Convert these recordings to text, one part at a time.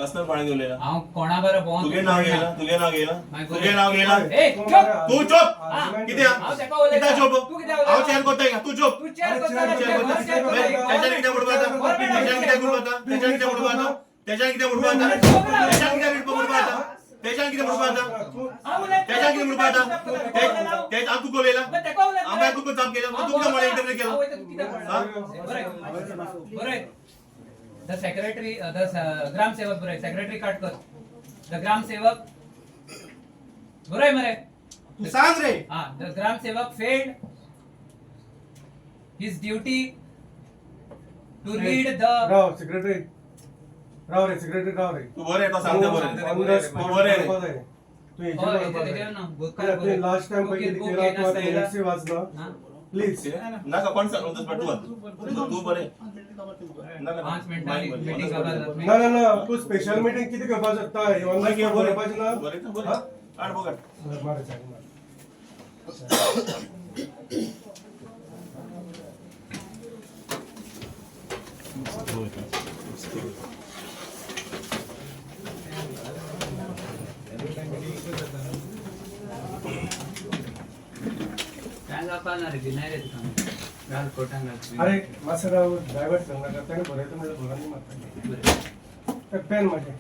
Personal पाणी दिलेला हांव कोणा बरं फोन तुगे नाव गेला तुगे नाव गेला ए चुप तू चुप किती हांव तेका उलयता किती चुप तू कित्याक उलयता हांव चेअर कोत्ताय का तू चुप तू चेअर कोत्ता त्याच्याने किती बुडबाता त्याच्याने किती बुडबाता त्याच्याने किती बुडबाता त्याच्याने किती बुडबाता त्याच्याने किती बुडबाता त्याच्याने किती बुडबाता त्याच्याने किती बुडबाता ते तू कोलेला आम्ही तू को जाम केला तू कुठे मला इंटरव्ह्यू केला बरं द सेक्रेटरी द ग्रामसेवक बरं सेक्रेटरी काट कर द ग्रामसेवक बरं मरे तू सांग रे हां the gramsevak failed his duty to read the राव सेक्रेटरी राव रे तू बरे तो सांगता बरे तू बरे तू याच्या लास्ट टाइम पहिले केला तू आता नेक्स्ट वाचला प्लीज नका कोण सांगतोस पण तू बरे नका 5 मिनिटांनी मीटिंग करतात ना ना ना तू स्पेशल मीटिंग किती करपा शकता ऑनलाइन के बरे पाहिजे ना बरे तर बरे काढ बघ मारे काय जापाना रे नाही रे काम गाल कोटांगा अरे मासराव ड्रायव्हर सांगला करता का बरे तुम्हाला बोलानी मारता पेन माझे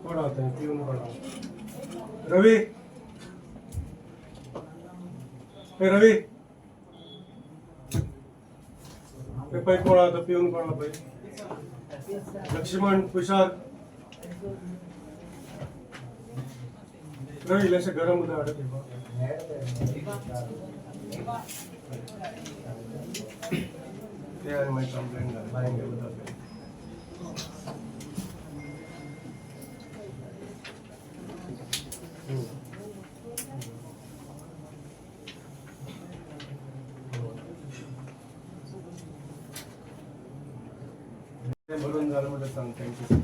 कोण होता पिऊन कोण रवी ए रवी ए पै कोण होता पिऊन कोण पै लक्ष्मण तुषार रवी लक्ष गरम उद्या वाटत ते आणि माझी कंप्लेंट लाईन घेऊन जाते बोलून झालं म्हटलं सांग थँक्यू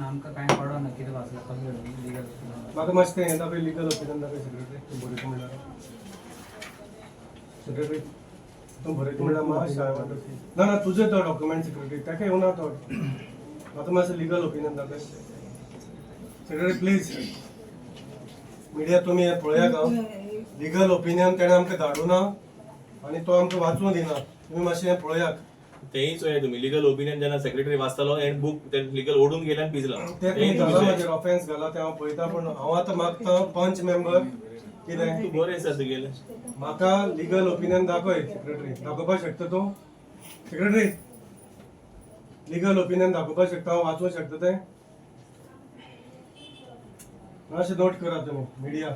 आमका काय पडो ना किती वाचला कमी लीगल म्हाका मस्त येता पळय लीगल ओपिनियन दाखय सेक्रेटरी तूं बरयता म्हणल्यार सेक्रेटरी तूं बरयता म्हणल्यार म्हाका शाळा म्हणटा ना ना तुजे तो डॉक्युमेंट सेक्रेटरी ताका येवना तो म्हाका मातसो लीगल ओपिनियन दाखय सेक्रेटरी प्लीज मिडिया तुमी हे पळयात हांव लीगल ओपिनियन तेणें आमकां धाडूं ना आनी तो आमकां वाचूं दिना तुमी मातशें हें पळयात तेही सोय तुम्ही लीगल ओपिनियन जेन्ना सेक्रेटरी वाचतालो एंड बुक ते लीगल ओढून गेल्यान पिजला तेही माझे ऑफेन्स घाला ते हांव पळयता पण हांव आतां मागता पंच मेंबर कितें तू बरे आसा तुगेले म्हाका लीगल ओपिनियन दाखय सेक्रेटरी दाखोवपाक शकता तूं सेक्रेटरी लीगल ओपिनियन दाखोवपाक शकता हांव वाचूंक शकता तें मातशें नोट करा तुमी मिडिया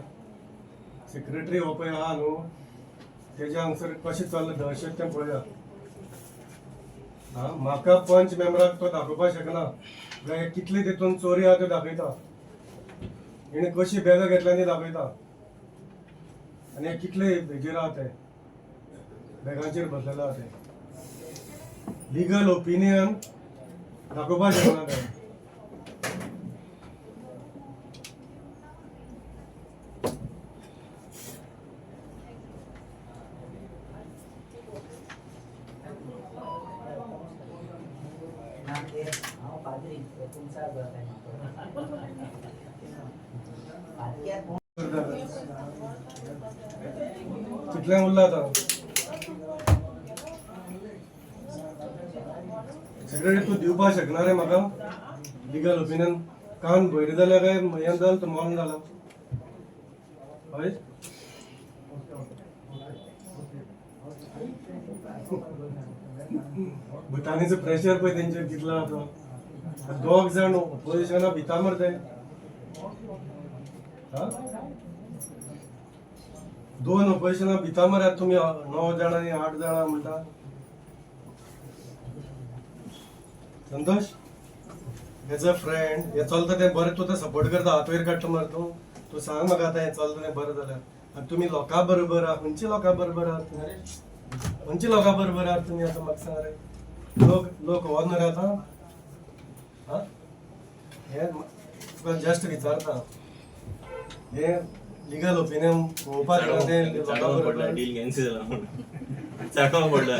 सेक्रेटरी हो पळय आहा न्हू तेज्या हांगसर कशें चल्लां दहशत तें पळया म्हाका पंच मेंबराक तो दाखोवपाक शकना काय कितली तितून चोरी आहा त्यो दाखयता हेणे कशी बॅगां घेतल्या ती दाखयता आनी हे कितले हेजेर आहा ते बॅगांचेर बसलेले आहा ते लीगल ओपिनियन दाखोवपाक शकना ते कितल्यांक उरला आतां सेक्रेटरी तूं दिवपाक शकना रे म्हाका लिगल ओपिनियन कान भयर जाल्यार काय हें जालें तो मौन जालां हय भुतानीचो प्रेशर पळय तेंचेर कितलो आसा दोग जाण ऑपोजिशना भिता मरे दोन ऑपोजिशना भिता मरे तुमी 9 जाणांनी 8 जाणां म्हणटा संतोष एज अ फ्रेंड हे चलता तें बरें तूं सपोर्ट करता हात वयर काडटा मरे तूं सांग म्हाका आतां हें चलता तें बरें जाल्यार आनी तुमी लोकां बरोबर आहा खंयची लोकां बरोबर आहात तुमी खंयची लोकां बरोबर आहात तुमी आतां म्हाका सांग रे लोक हो न्हू रे आतां हें तुका जस्ट विचारता हें लिगल ओपिनियन पळोवपाक गेला तें लोकां बरोबर डील कॅन्सल जाला चाटोवंक पडला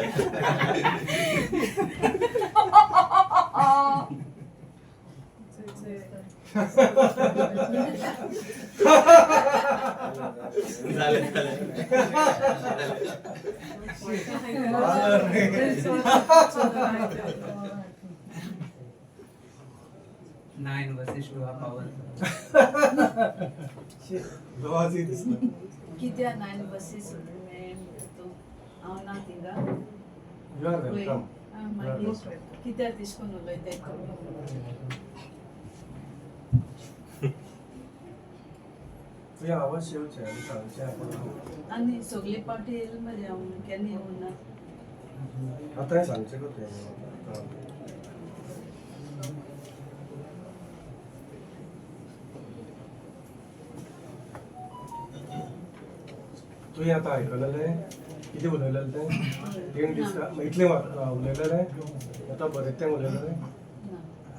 Nine versus 2 half hour. कित्या 9 बसीस हांव ना थिंगा You are welcome. मागीर कित्याक तिसकून उलयताय तुवें आवाज शेवचे आनी सांगचें आनी सगळी पावटी येयली मरे हांव केन्ना येवं ना आतां सांगचें गो तुवें तुवें आतां आयकलेलें कितें उलयलेलें तें तें इतलें उलयलेलें आतां बरें तें उलयलेलें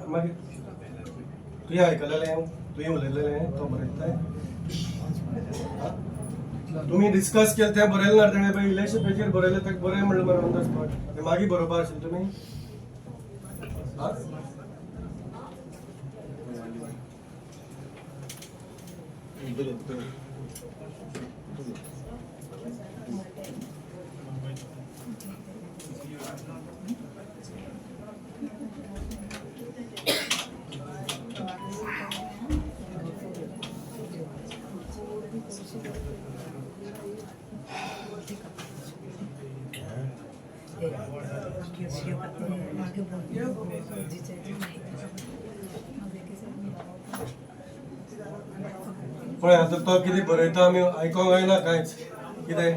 मागीर तुवें आयकलेलें तुवें उलयलेलें तो बरयताय तुमी डिस्कस केलें तें बरयलें ना तेणें पळय इलेक्शन पेजीर बरयलें तें बरें म्हणलें मरे ऑन द स्पॉट तें मागीर बरोवपाक आशिल्लें तुमी पळय आतां तो कितें बरयता आमी आयकोंक जायना कांयच कितें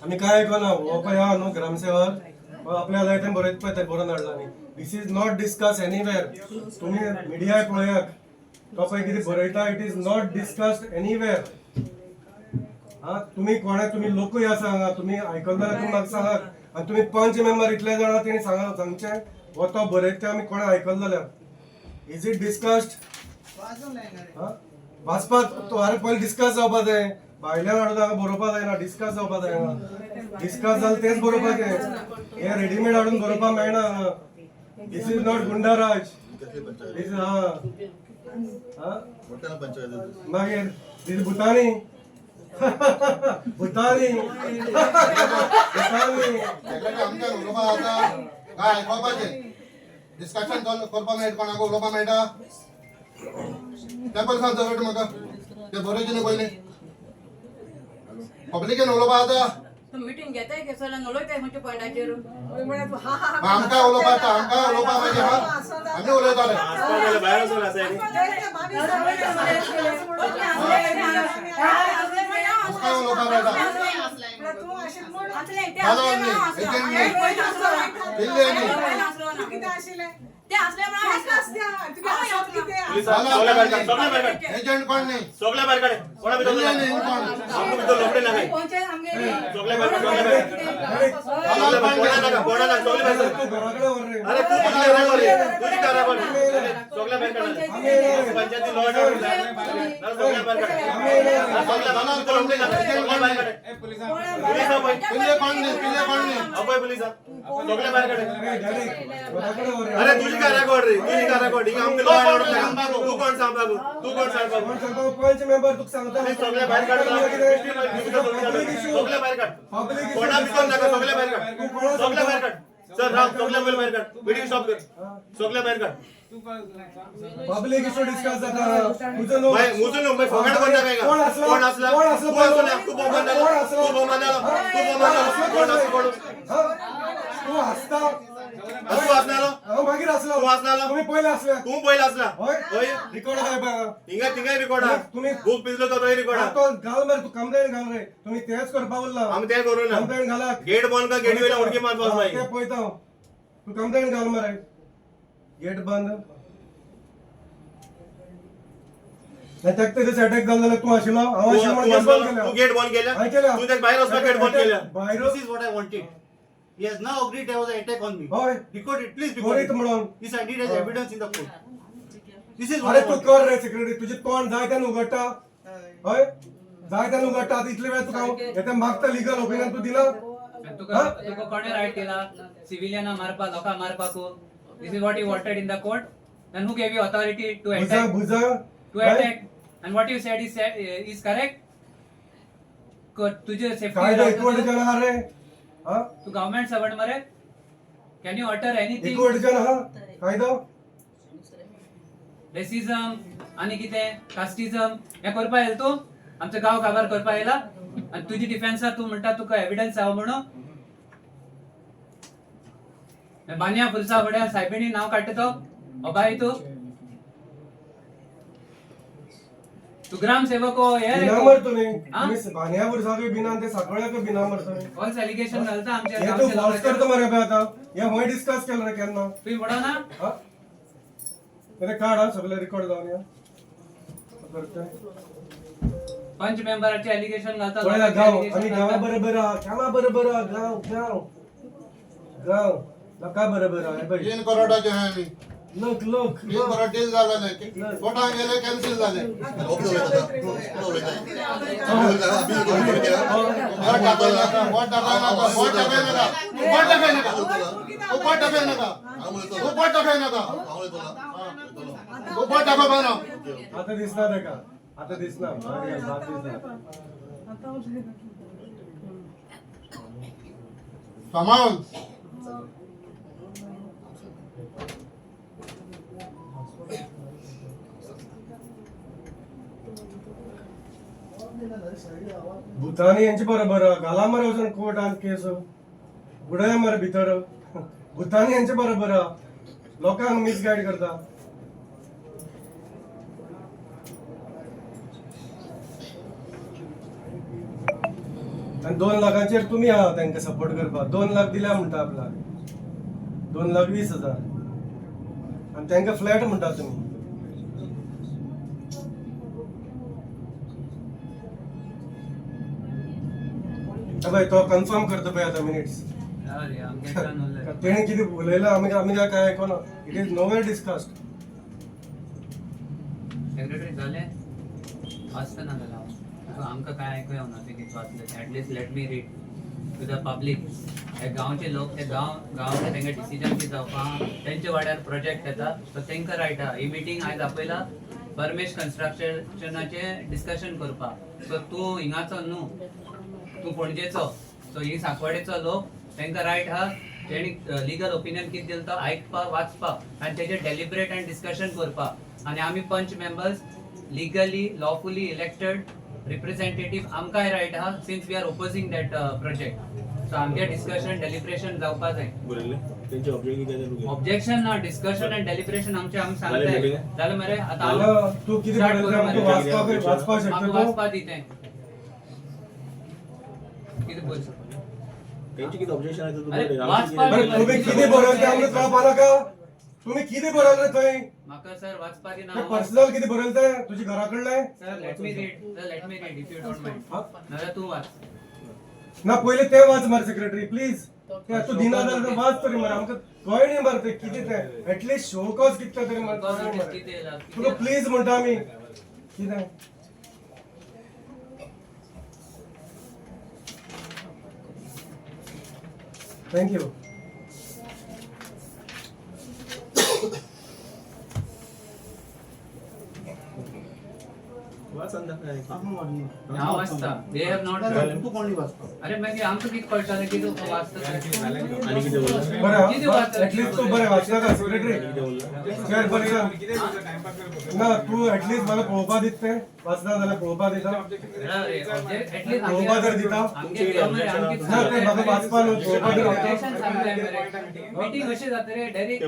आमी कांय आयकोना हो पळय हा न्हू ग्रामसेवक आपल्याक जाय तें बरयता पळय तें बरोवन हाडलां न्ही this is not discuss anywhere तुमी मिडिया पळयात तो पळय कितें बरयता it is not discussed anywhere तुम्ही कोणा तुम्ही लोकूय आसा हांगा तुमी आयकला जाल्यार तुमी म्हाका सांगात आनी तुमी पंच मेंबर इतले जाणां तेणी सांगचें हो तो बरयता तें आमी कोणा आयकला जाल्यार इज इट डिस्कस्ड वाचपाक तो अरे पयलीं डिस्कस जावपा जाय भायल्यान हाडून हांगा बरोवपा जायना डिस्कस जावपा जाय हांगा डिस्कस जालें तेंच बरोवपाचें हें रेडीमेड हाडून बरोवपा मेळना हांगा दिस इज नॉट गुंडाराज दीस मागीर दीस भुतानी भुतानी काय आयकोपाचें डिस्कशन करपा मेळटा कोणाक उलोवपा मेळटा तें पयलीं सांग चवट म्हाका तें बरयचें न्ही पयलीं पब्लिकेन उलोवपा जाता मीटिंग घेताय की सगळ्यांना उलयताय खंयच्या पॉयंटाचेर आमकां उलोवपा जाता आमकां उलोवपा मागीर आमी उलयताले भायर वचून आसा आमकां उलोवपा मेळटा एजंट कोण न्ही सगळ्या भायर काडे कोणा भितर आमकां भितर लोकडे नाका सगळ्या भायर कोणा नाका सगळ्या भायर अरे तू कितले रे मरे तुझी कारा पण सगळ्या भायर काढ पंचायती लॉ ऑर्डर सगळ्या भायर काढ सगळ्या भितर लोकडे नाका सगळ्या भायर काढ पुलिस आपण पिल्ले कोण नाही अभय पोलिस सगळे बाहेर काढ अरे अरे तुझी काय रेकॉर्ड रे तुझी काय रेकॉर्ड ही आमचे लॉ अँड ऑर्डर तू कोण सांभाळू पंच मेंबर तुका सांगता सगळे बाहेर काढ सगळे बाहेर काढ कोणा भितर नका सगळे बाहेर काढ सगळे बाहेर काढ सर राम सगळे बाहेर काढ व्हिडिओ स्टॉप कर सगळे बाहेर काढ पब्लिक इशू डिस्कस जाता तुझं नो भाई मुझे नो भाई फगड कोण टाकायगा कोण असला तू बोंबांना तू हसता तू असणार मागीर असला तू असणार तुम्ही पहिले असला तू पहिला असला होय होय रिकॉर्ड काय बघा तिंगा रिकॉर्ड तुम्ही बुक पिसलो तो रिकॉर्ड तो गाल मरे तू कंप्लेंट घाल रे तुम्ही तेच करपा बोलला आम्ही ते करू ना कंप्लेंट घाला गेट बंद का गेट वेला उडकी मार बस भाई ते पळता तू कंप्लेंट घाल मरे गेट बंद नाही तक त्याचे अटॅक झाला तू आशिलो आवाज तू गेट बंद केला तू त्या बाहेर असला गेट बंद केला बाहेर This is what I wanted. He has now agreed there was an attack on me. होय Record it, please record त्वरित it. म्हणून This I need as evidence in the court. This is what अरे I तू wanted. कर रे secretary तुझे तोंड जाय त्यानं उघडता होय जाय त्यानं उघडता आता इतले वेळ तू काम येते मागता लिगल ओपिनियन तू दिला तुका कोणे राईट केला सिव्हिलियना मारपा लोका मारपाको this is what you wanted in the court then who gave you authority to बुजा अटॅक बुजा to attack and what you said is correct तुझे काय सेफ्टी इक्वड जन हा रे हा तू गव्हर्नमेंट सर्वंट मरे कॅन यू अटर एनीथिंग इक्वड जन हा कायदो रेसिझम आणि किते कास्टिझम हे करपा येईल तू आमचं गाव काबार करपा येला आणि तुझी डिफेन्सार तू म्हणता तुका एव्हिडन्स आव म्हणून बानिया फुलसा वड्या साहेबांनी नाव काढतो अबाई तू ग्रामसेवक हो हे रे बिना मरतो नाही हा? तुम्ही बान्यावर जागे बिना ते साखळ्याक बिना मरतो फॉल्स एलिगेशन घालता आमच्या हे तू गावचे फॉल्स लोक करतो मरे बे आता हे होय डिस्कस केलं रे केन्ना तुम्ही म्हणा ना हा ते काढ हा सगळे रेकॉर्ड जाऊन या करतोय पंच मेंबरचे एलिगेशन घालता पळला लोकांचे गाव allegation आणि घालता. गावा बरोबर कामा बरोबर गाव गाव गाव लका बरोबर आहे बाई 3 करोडाचे आहे मी लोक लोक 3 करोड डील झालं नाही कोटा गेले कॅन्सल झाले आता दिसणार आहे का आता दिसणार कमाल भूतानी यांचे बरोबर घाला मरे वचून कोर्ट आणि केस बुडया मरे भितर भूतानी यांचे बरोबर लोकांक मिसगाईड करता आणि 2 लाखांचेर तुम्ही आहात त्यांना सपोर्ट करपाक 2 लाख दिल्या म्हणटा आपला 2,20,000 आणि त्यांना फ्लॅट म्हणता तुम्ही अबे तो कन्फर्म करतो पळय आता मिनिट्स अरे आमच्या इकडं नव्हतं. तेणे किती बोलयलं आम्ही काय ऐकूना it is nowhere discussed secretary झाले असतं ना त्याला तो आमका काय ऐकूया ना ते किती वाचलं at least let me read to the public हे गावचे लोक ते गावाचे तेंगे डिसिजन की जावपा तेंचे वाड्यार प्रोजेक्ट येता सो तेंका रायट हा ही मीटिंग आयज आपयला परमेश कन्स्ट्रक्शनाचे डिस्कशन करपाक सो तू हिंगाचो न्हू तू पणजेचो सो ही सांकवाडेचो लोक तेंका रायट हा तेणी लिगल ओपिनियन कितें दिलं तो आयकपाक वाचपाक आनी तेजेर डेलिब्रेट आनी डिस्कशन करपाक आनी आमी panch members legally lawfully elected representative आमकांय रायट हा since we are opposing that project so आमचे डिस्कशन डेलिब्रेशन जावपा जाय ऑब्जेक्शन ना डिस्कशन आनी डेलिब्रेशन आमचे आमी सांगताय जालें मरे आतां तू किती वाचपाक शकता म्हाका तू वाचपा दिते कितें बोल अरे वाचपा बरं, तुम्ही किती बरयलं ते आमकां कळपाना का तुम्ही किती बरयलं रे थंय म्हाका सर वाचपा दिना पर्सनल किती बरयलं ते तुझी घरा कडले sir let me read if you don't mind नाल्यार तू वाच ना पहिले ते वाच मरे सेक्रेटरी प्लीज ते तू दिना जाल्यार वाच तरी मरे आमकां कळय नाही मरे ते किती ते एटलीस्ट शो कॉज कितले तरी मरे कळय नाही मरे. किती येला तुका प्लीज म्हणटा आमी कितें Thank you. हांव वाचता. They have not read. तू कोणी वाचता? अरे मागीर आमकां कितें कळटलें की तूं वाचता काय? बरं किती वाचता? ऍटलीस्ट तू बरं वाचला का सेक्रेटरी चेअर बरें ना तू ऍटलीस्ट मला पळोवपा दित तें वाचना जाल्यार पळोवपा दिता At least पळोवपा जर दिता आमगे घेवन मरे आमगे ना ते म्हाका वाचपा न्हू पळोवपा दिता ऑब्जेक्शन सांगताय मरे. मीटिंग अशी जाता रे डायरेक्ट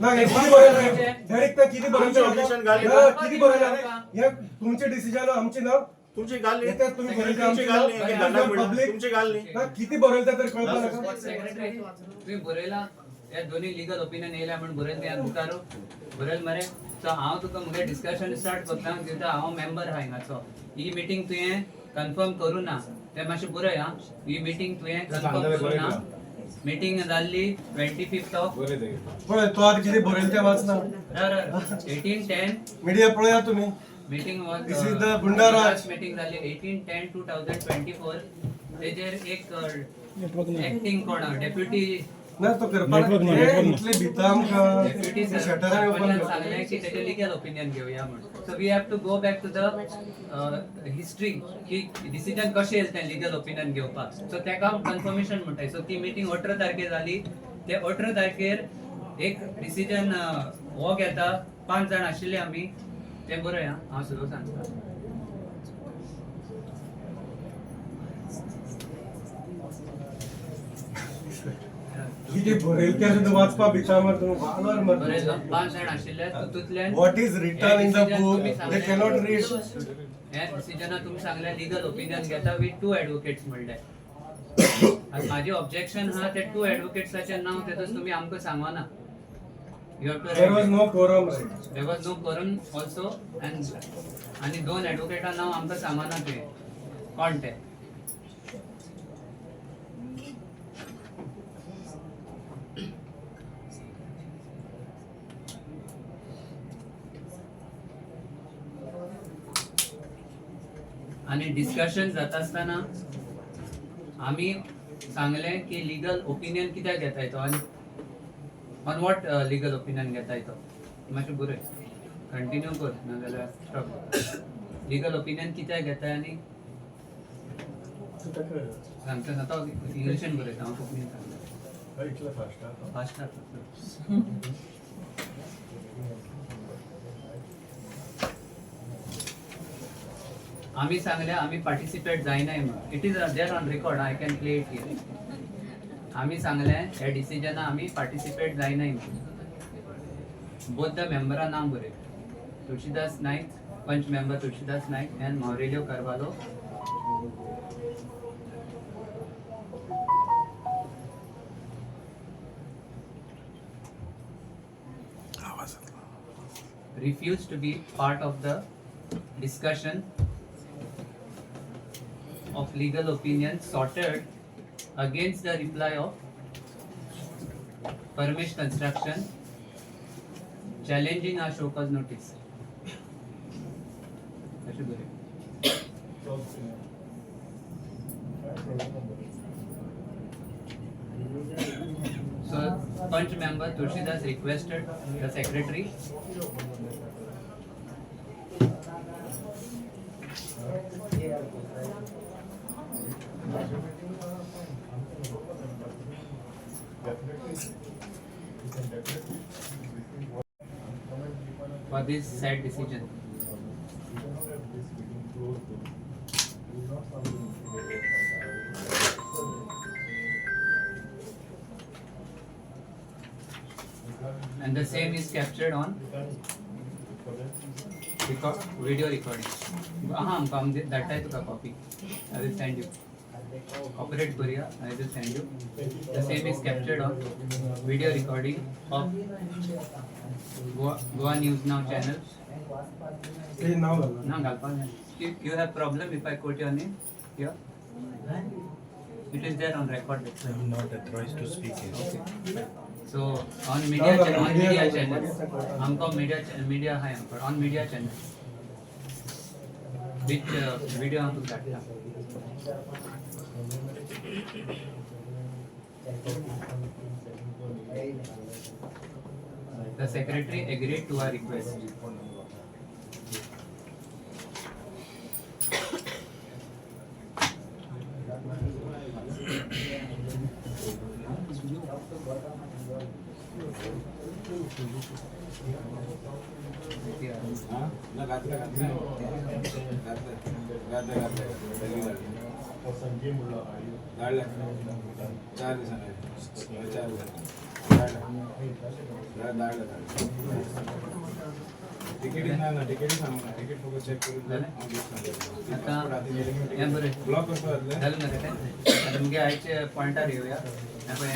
ना हे किती बरयलें डायरेक्ट ते किती आमचे objection घाली. बरयलें किती बरयलें हे तुमचे डिसिजन आमचे ना तुमची गाल नाही. येतात तुम्ही बरयले तुमची आमची गाल नाही. ना धंदा मिळून. पब्लिक तुमची गाल नाही. ना किती बरयले तर कळपा नाका सेक्रेटरी तुम्ही बरयला या दोन्ही लीगल ओपिनियन येयला म्हणून बरयला ते मुखारो बरयला मरे. सो हांव तुका मुगे डिस्कशन स्टार्ट करता दिता. हांव मेंबर आहा हिंगाचो. ही मीटिंग तुवें कन्फर्म करूं ना तें मातशें बरय हा. ही मीटिंग तुवें कन्फर्म करूं ना. मीटिंग जाल्ली 25th ऑफ पळय तो आतां कितें बरयलें तें वाचना 18/10 मिडिया पळया तुम्ही meeting This is the Bundara. Meeting जाली 18/10/2024. तेजेर एक एक्टिंग कोण डेप्युटी ना तो करपा इतले भिता आमकां डेप्युटी शटर ओपन सांगलें की तेजे लिगल ओपिनियन घेवया म्हणून. So we have to go back to the history की डिसिजन कशें येयलें तें लिगल ओपिनियन घेवपाक. सो तेका कन्फर्मेशन म्हणटाय. सो ती मीटिंग 18 तारखेर जाली. ते 18 तारखेर एक डिसिजन हो घेता. 5 जाण आशिल्ले आमी ते बरं आहे. हांव सुरू सांगता. कितें बरयलें तें सुद्दां वाचपा भिता मरे तूं वालोर मरे बरयलो 5 जाण आशिल्ले तातूंतल्यान what is written in the book they cannot read ह्या डिसिजनाक तुमी सांगले लिगल ओपिनियन घेता विथ 2 एडवोकेट्स म्हणले. आनी माझे ऑब्जेक्शन आहा ते 2 एडवोकेट्साचें नांव तेतून तुमी आमकां सांगना. You have to there was no quorum There was no quorum also आणि 2 एडवोकेटा नाव आमकां सांगना तुवें कोण ते. आणि डिस्कशन जाता आसतना आमी सांगले की लिगल ओपिनियन कित्याक घेताय तो आनी ऑन वॉट लिगल ओपिनियन घेताय तो मातशें बरय कंटिन्यू कर नाजाल्यार स्टॉप. लिगल ओपिनियन कित्याक घेताय आनी सांगता आतां इंग्लिशीन बरयता हांव कोंकणीन सांगता. इतले फास्ट फास्ट आमी सांगल्या आमी पार्टिसिपेट जायनाय म्हणून. It is there on record. I can play it here. आमी सांगले हे डिसिजना आमी पार्टिसिपेट जायनाय म्हणून. बोथ द मेंबरा नाम बरय. Tulshidas Naik panch member Tulshidas Naik and Maurelio Carvalho. refused to be part of the discussion of legal opinion sorted against the reply of Parmesh Construction challenging our show cause notice. So, Punch member Tulsidas requested the secretary for this sad decision. And the same is captured on video recording. That type of copy. I will send you. Operate Korea. I will send you. The same is captured on video recording of Goa News Now channel. If you have problem, if I quote your name here, it is there on record. I am not authorized to speak here. Okay. So on media channel, हमको media है हमको on media channel. Which video हमको काटना? The secretary agreed to our request. Block कसो जातले झालं ना काय आता मुगे आयचे पॉइंटार येऊया आपण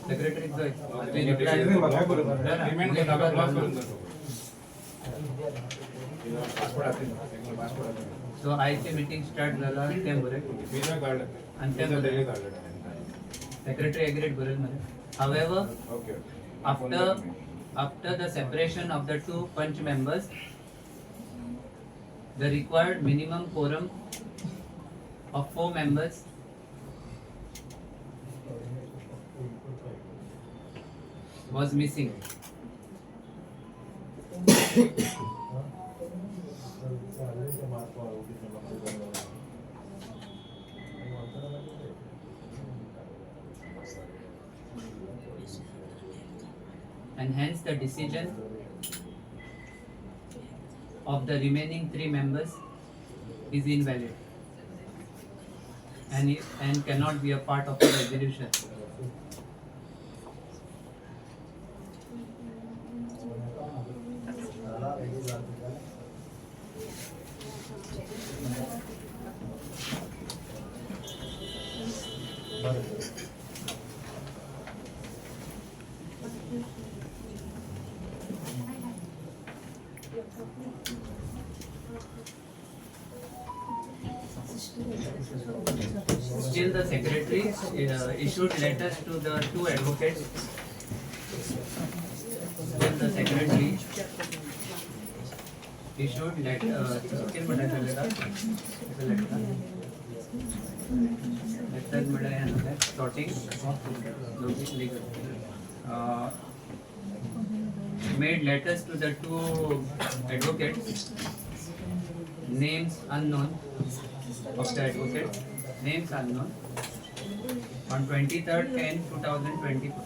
सेक्रेटरी जोय ते रिप्लाय म्हाका बरोबर रिमेंड करता ब्लॉक करून जातो पासपोर्ट आतले पासपोर्ट आतले सो आयचे मीटिंग स्टार्ट झाला ते बरे वीजा कार्ड आणि ते वीजा बरे डेली कार्ड secretary agreed बरे मध्ये. However, okay after the separation of the two punch members, the required minimum quorum of 4 members was missing. And hence the decision of the remaining 3 members is invalid and cannot be a part of the resolution. Still, the secretary issued letters to the 2 advocates. Still, the secretary issued letter sorting legal. Made letters to the 2 advocates, names unknown of the advocate, names unknown, on 23rd 10 2024.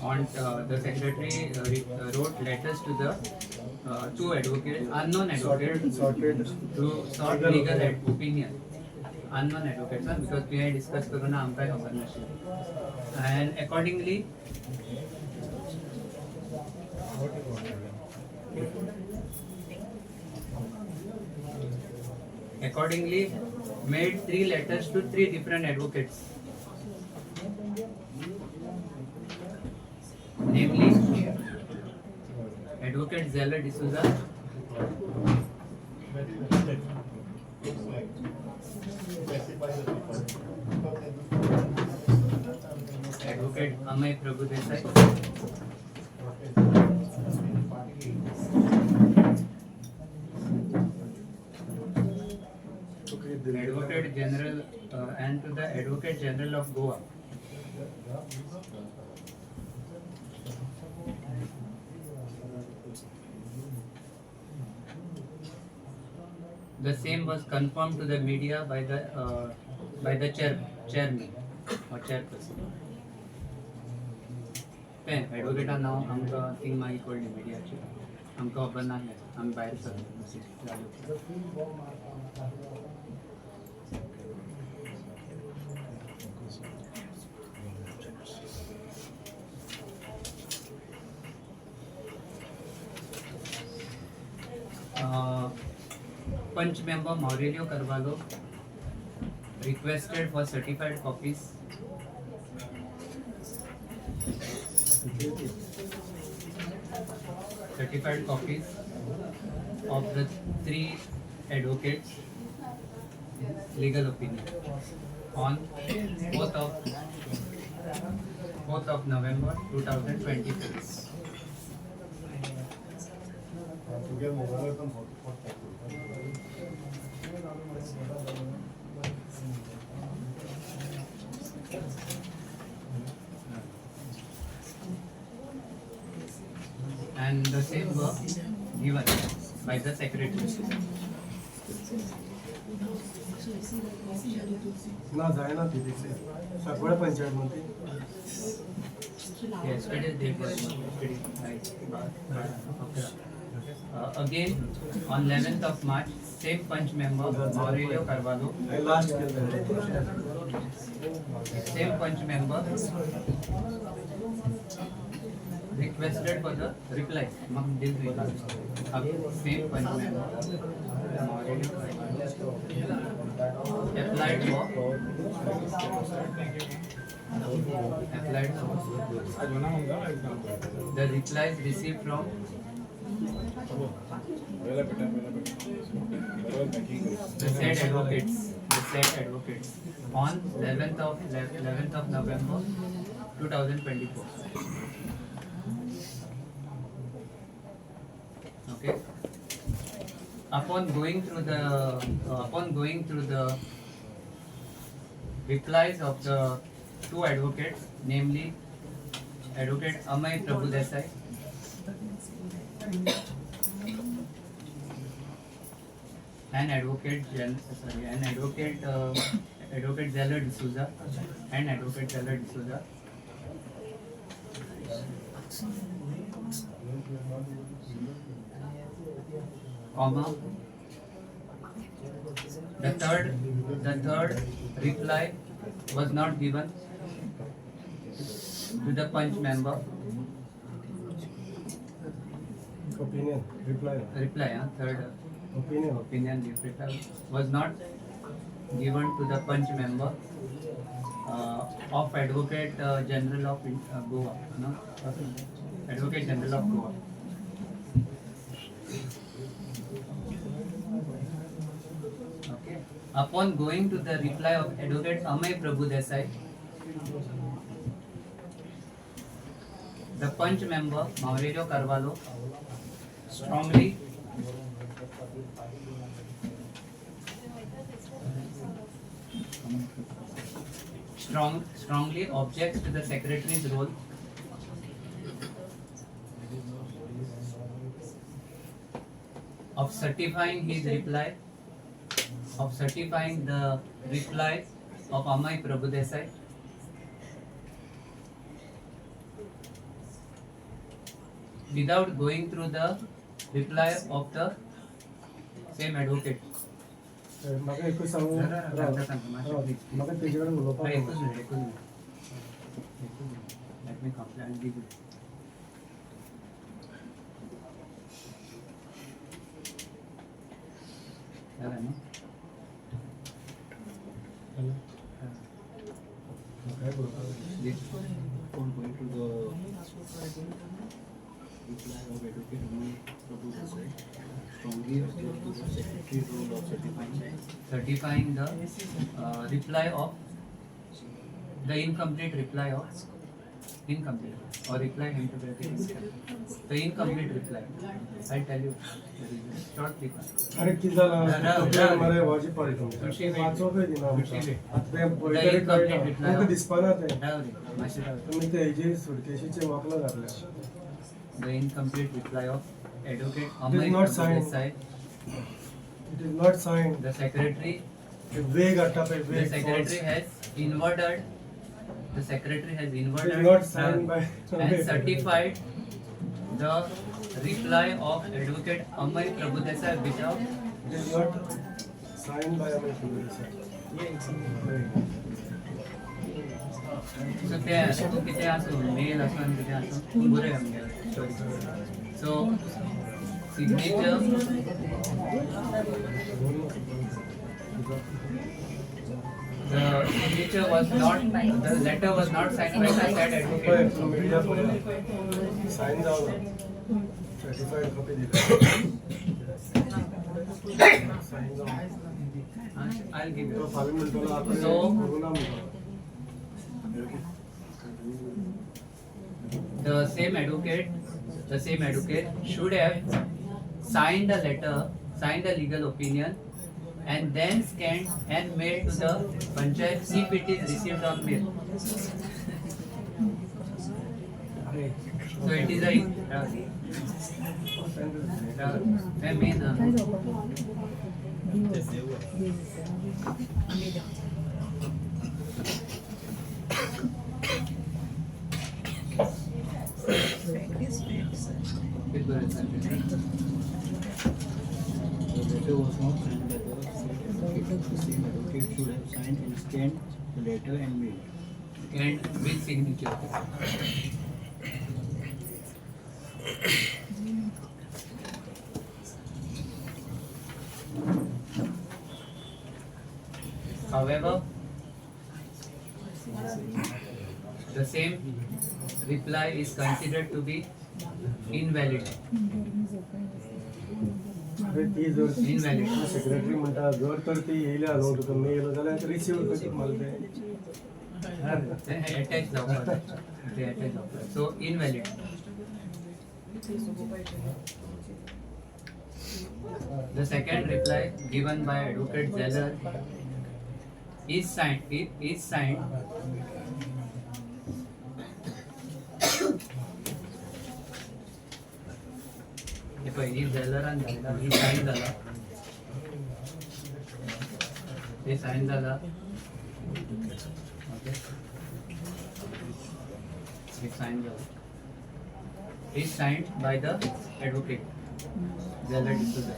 On the secretary wrote letters to the 2 advocates, unknown advocates, to sort legal opinion. Unknown advocates, because we had discussed करून आमकां खबर नाशिल्लें. And accordingly, made 3 letters to 3 different advocates. Namely, Advocate Zeller D'Souza, Advocate Amay Prabhudesai, Advocate General and to the Advocate General of Goa. The same was confirmed to the media by the chairman or chairperson. Then advocate नाव आमकां thing मागीर कळ्ळी मिडियाची, आमकां खबर नासलें, आमी भायर सरले. Punch member Maurelio Carvalho requested for certified copies certified copies of the 3 advocates' legal opinion on 4th of November 2026. And the same were given by the secretary. ना जायना ती तिथे साकवाडा पंचायत मध्ये Yesterday's date was again on 11th of March, same Punch member Aurelio Carvalho, last same Punch member requested for the reply. Same Punch member Aurelio Carvalho applied for the replies received from the said advocates on 11th of November 2024. Okay. Upon going through the replies of the 2 advocates, namely Advocate Amay Prabhudesai and Advocate Zeller D'Souza and Advocate Zeller D'Souza, comma, the third reply was not given to the Punch member. opinion Third opinion reply was not given to the Punch member of Advocate General of Goa. No? Advocate General of Goa. Okay. Upon going to the reply of Advocate Amay Prabhudesai, the Punch member Aurelio Carvalho strongly objects to the secretary's role of certifying the reply of Amay Prabhudesai without going through the reply of the same advocate. म्हाका एकूच सांगू म्हाका तेजे कडेन उलोवपाक Let me complete and give it. Upon going to the reply of Advocate Amay Prabhudesai, strongly object to the secretary role of certifying the reply of the incomplete reply of or reply interpreted the incomplete reply. I'll tell you shortly. अरे किती झाला मरे वाजी पडली वाचोवपय दिना आतां पळयतले कळटा दिसपाना तें तुमी ते हेजे सुटकेशीचे वकलो घातल्या The incomplete reply of Advocate It Amay is not signed. Prabhudesai. It is not signed. The secretary has inverted. The secretary has It is inverted not signed by and certified the reply of Advocate Amay Prabhudesai without. It is not signed by Amay Prabhudesai. So तूं कितें आसूं mail आसूं आनी कितें आसूं बरें आमगे story. So signature. The signature was not. The letter was not signed by the said advocate. Media sign down. Certified copy दिला I'll give तो you. फाइल मिनटोला आपण So- कोरोना म्हणतो The same advocate should have signed a letter, signed a legal opinion, and then scanned and mailed to the Panchayat if it is received on mail. So it is a main. The letter was not signed by the said advocate. The same advocate should have signed and scanned the letter and mailed. And with signature. However, the same reply is considered to be invalid. अरे ती जर Invalid. Secretary म्हणता जर तर ती येयला न्हू तुका मेल जाल्यार रिसीव कशी मारले Attached offer. They attached offer. So invalid. The second reply given by Advocate Zeller is signed. It is signed. If I is Zeller and Zeller, he signed Zeller. He signed Zeller. Okay. He signed Zeller. Is signed by the advocate. Zeller D'Souza.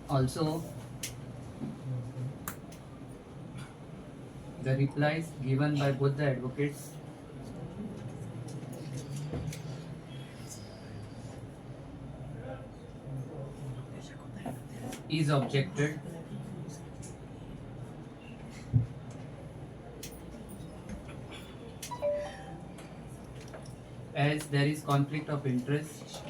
Also, the replies given by both the advocates is objected as there is conflict of interest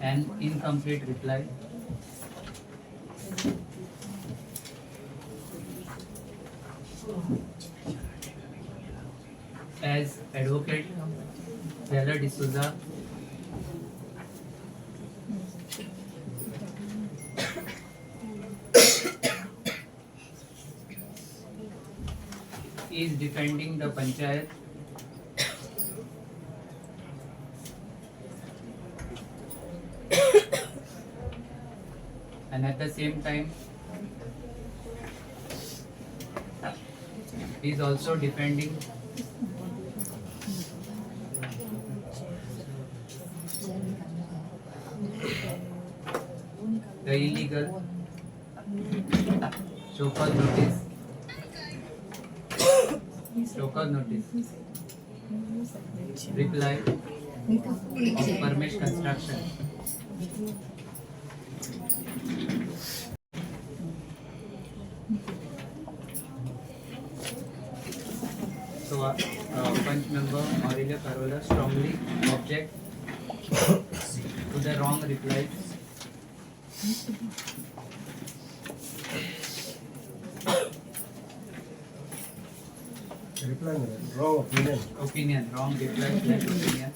and incomplete reply as advocate Zeller D'Souza is defending the Panchayat and at the same time is also defending the illegal show-cause notice reply of Parmesh Construction. So, Punch member Aurelia Carola strongly object to the wrong replies reply नाही wrong opinion, wrong reply slash opinion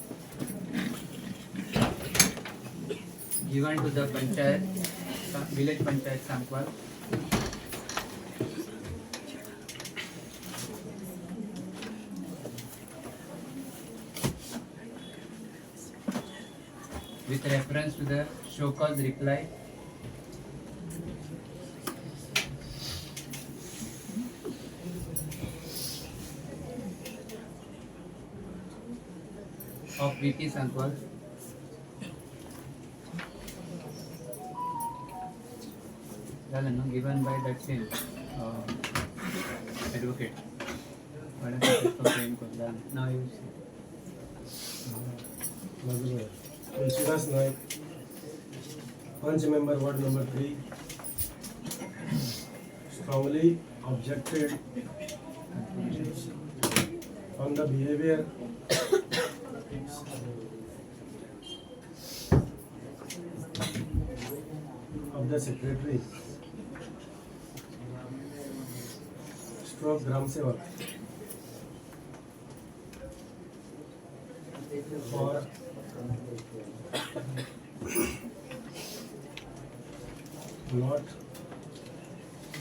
given to the Panchayat, village Panchayat Sancoale with reference to the show cause reply of VP Sancoale given by that same advocate. But I think it's okay in Koddan. Now you see. Tulsidas Naik, Panch member ward number 3, strongly objected on the behavior of the secretary stroke Gram Sevak for not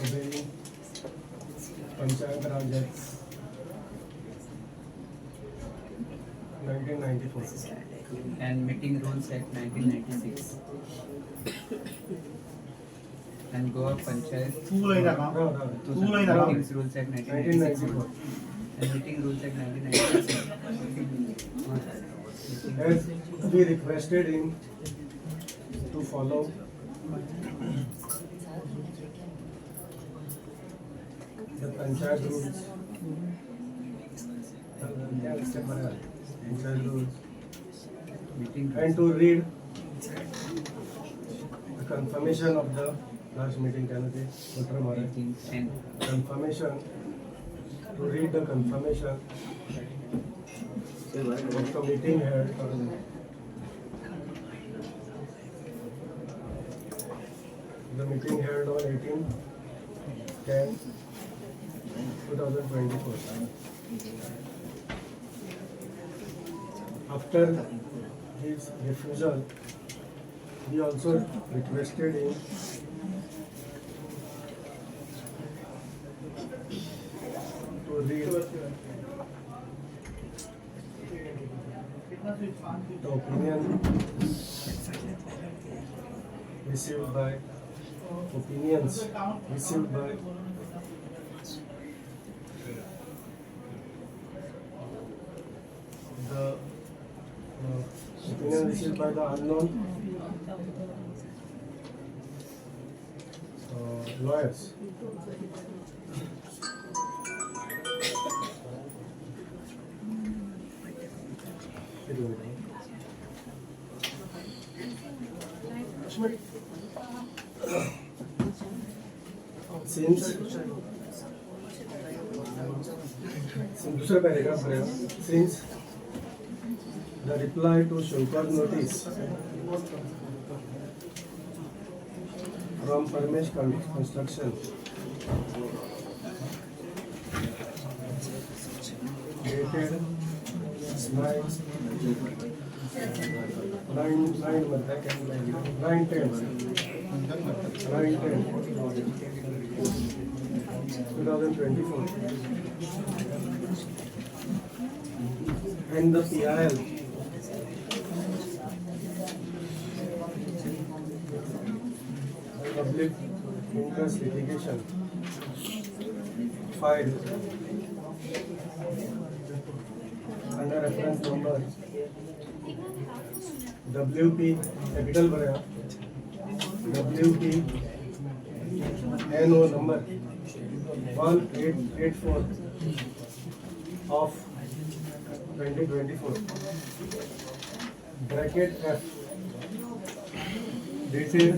obeying Panchayat Raj Act 1994 And Meeting Rules Act 1996. And Goa Panchayat Two line No, no, Two line around. Meetings Rules Act 1996. 1994 And Meeting Rules Act 1996. as we requested him to follow the Panchayat rules. Panchayat rules Meeting and to read the confirmation of the last meeting. Can you Meetings and confirmation to read the confirmation of the meeting held on 18/10/2024. After his refusal, we also requested him to read the opinion received by opinions received by the opinion received by the unknown lawyers. दूसरा paragraph रहेगा since the reply to Shankar notice from Parmesh Construction dated 9/10/2024 and the PIL public interest litigation filed under reference number WP capital बनेगा WP NO number 1884 of 2024 bracket F dated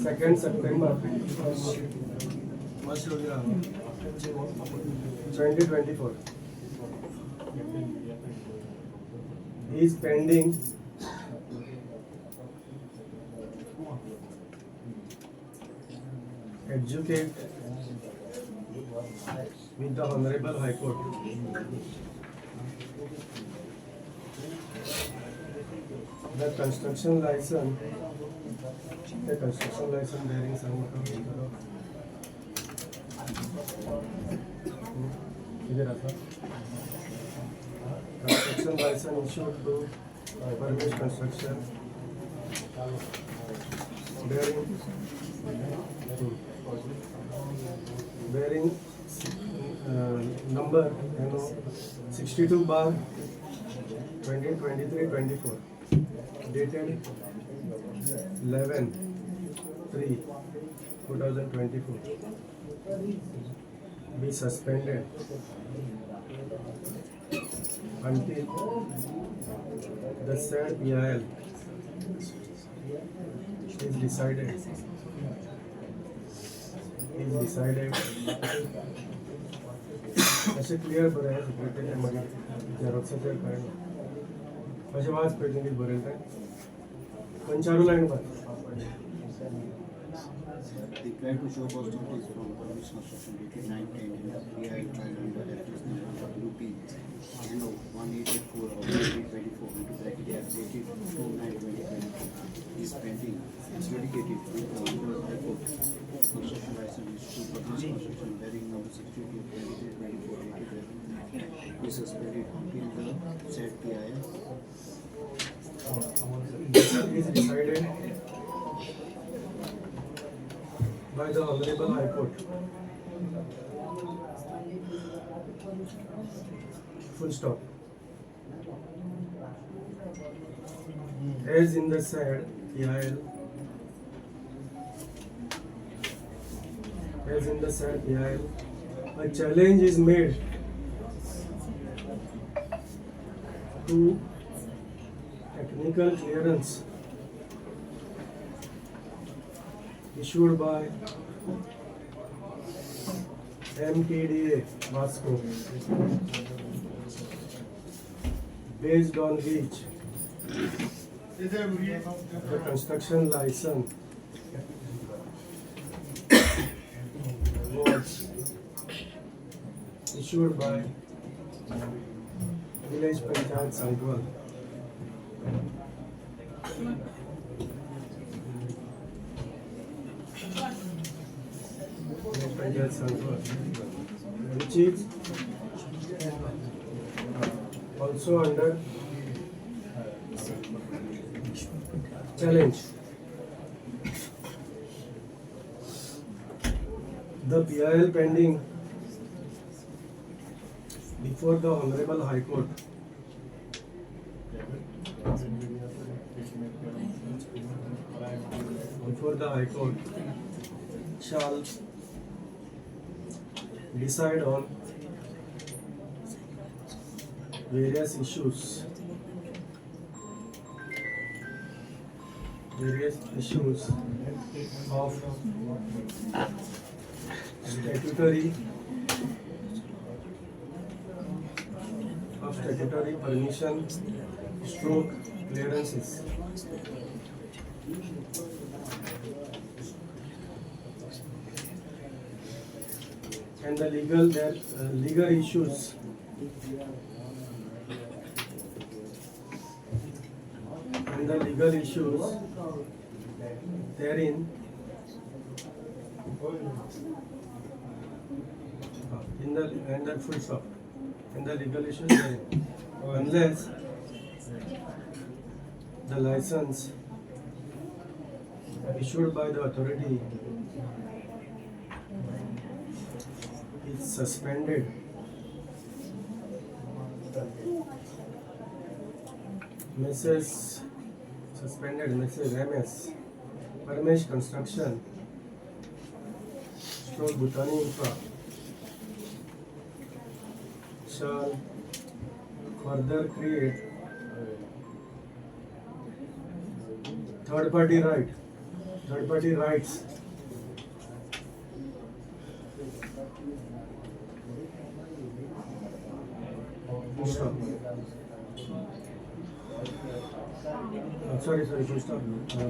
2nd September 2024 is pending adjudicate with the Honorable High Court. The construction license bearing some construction license issued to Parmesh Construction bearing number 62/2023-24 dated 11/3/2024 be suspended until the said PIL is decided असे clear बरं आहे secretary मध्ये झेरॉक्सचे कारण असे watch प्रतिनिधी बरेल काय पण चालू line pass Declare to show cause notice from Police Construction dated 9/10 in the PI file under FS number WP NO 1884 of 2024 into bracket F dated 2/9/2024 is pending. It's dedicated to the Honorable High Court. Construction license is to Police Construction bearing number 62 2024 is suspended until the said PIL is decided by the Honorable High Court. Full stop. As in the said PIL, a challenge is made to technical clearance issued by MTDA Vasco, based on which the construction license was issued by Village Panchayat Sancoale. Which is also under challenge. The PIL pending before the Honorable High Court shall decide on various issues of statutory permission stroke clearances. And the legal issues therein and the full stop and the legal issues therein, unless the license issued by the authority is suspended Mrs. MS Parmesh Construction Bhutani Infra shall further create third party rights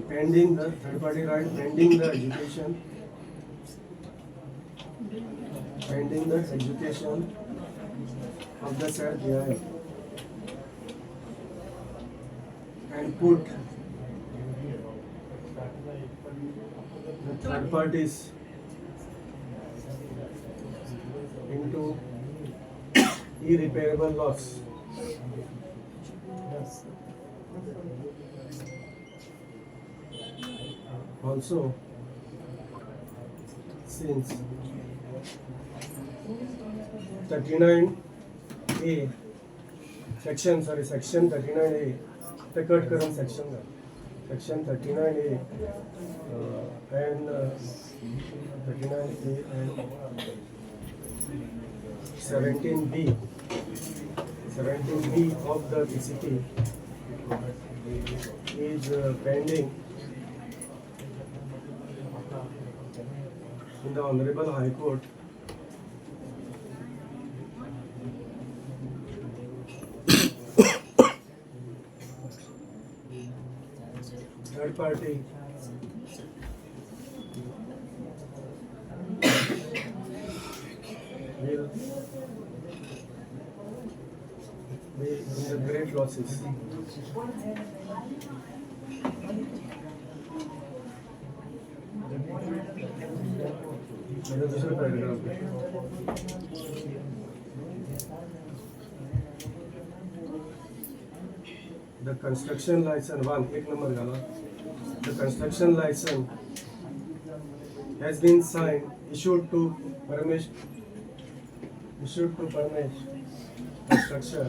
pending the third party right, pending the education of the said PIL, and put the third parties into irreparable loss. Also, since 39A section 39A the cut current section 39A and 39A and 17B of the TCP is pending in the Honorable High Court. Third party will be in the great losses. मेरा दूसरा paragraph है. The construction license एक number gala. The construction license has been signed, issued to permit construction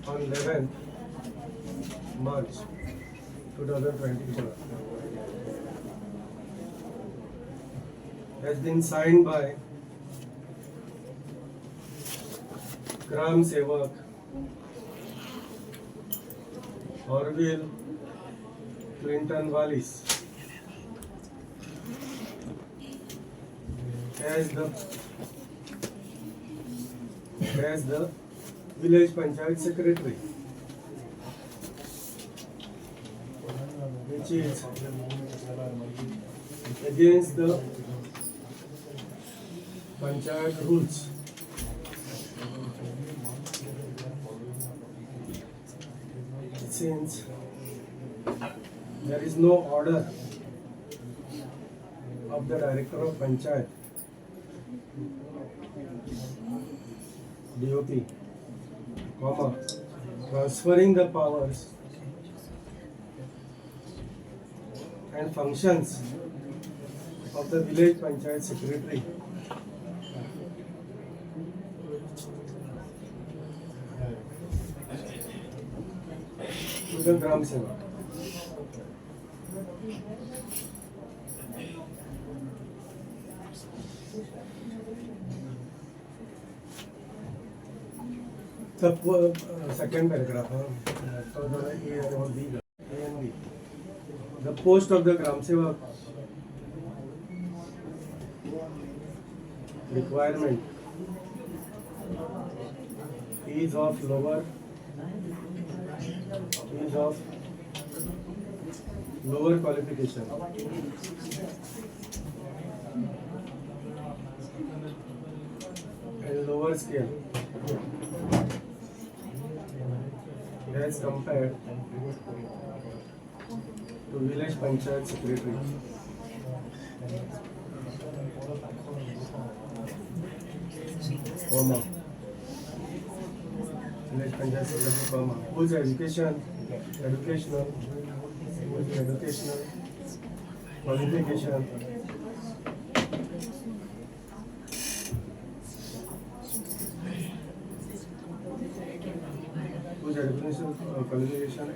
on 11th March 2024. Has been signed by Gram Sevak Orville Clinton Wallis as the village Panchayat secretary, which is against the Panchayat rules. Since there is no order of the director of Panchayat, DOP, transferring the powers and functions of the village Panchayat secretary to the Gram Sevak. The second paragraph, A and B. The post of the Gram Sevak requirement is of lower qualification and lower scale as compared to village Panchayat secretary. Village Panchayat secretary, whose educational qualification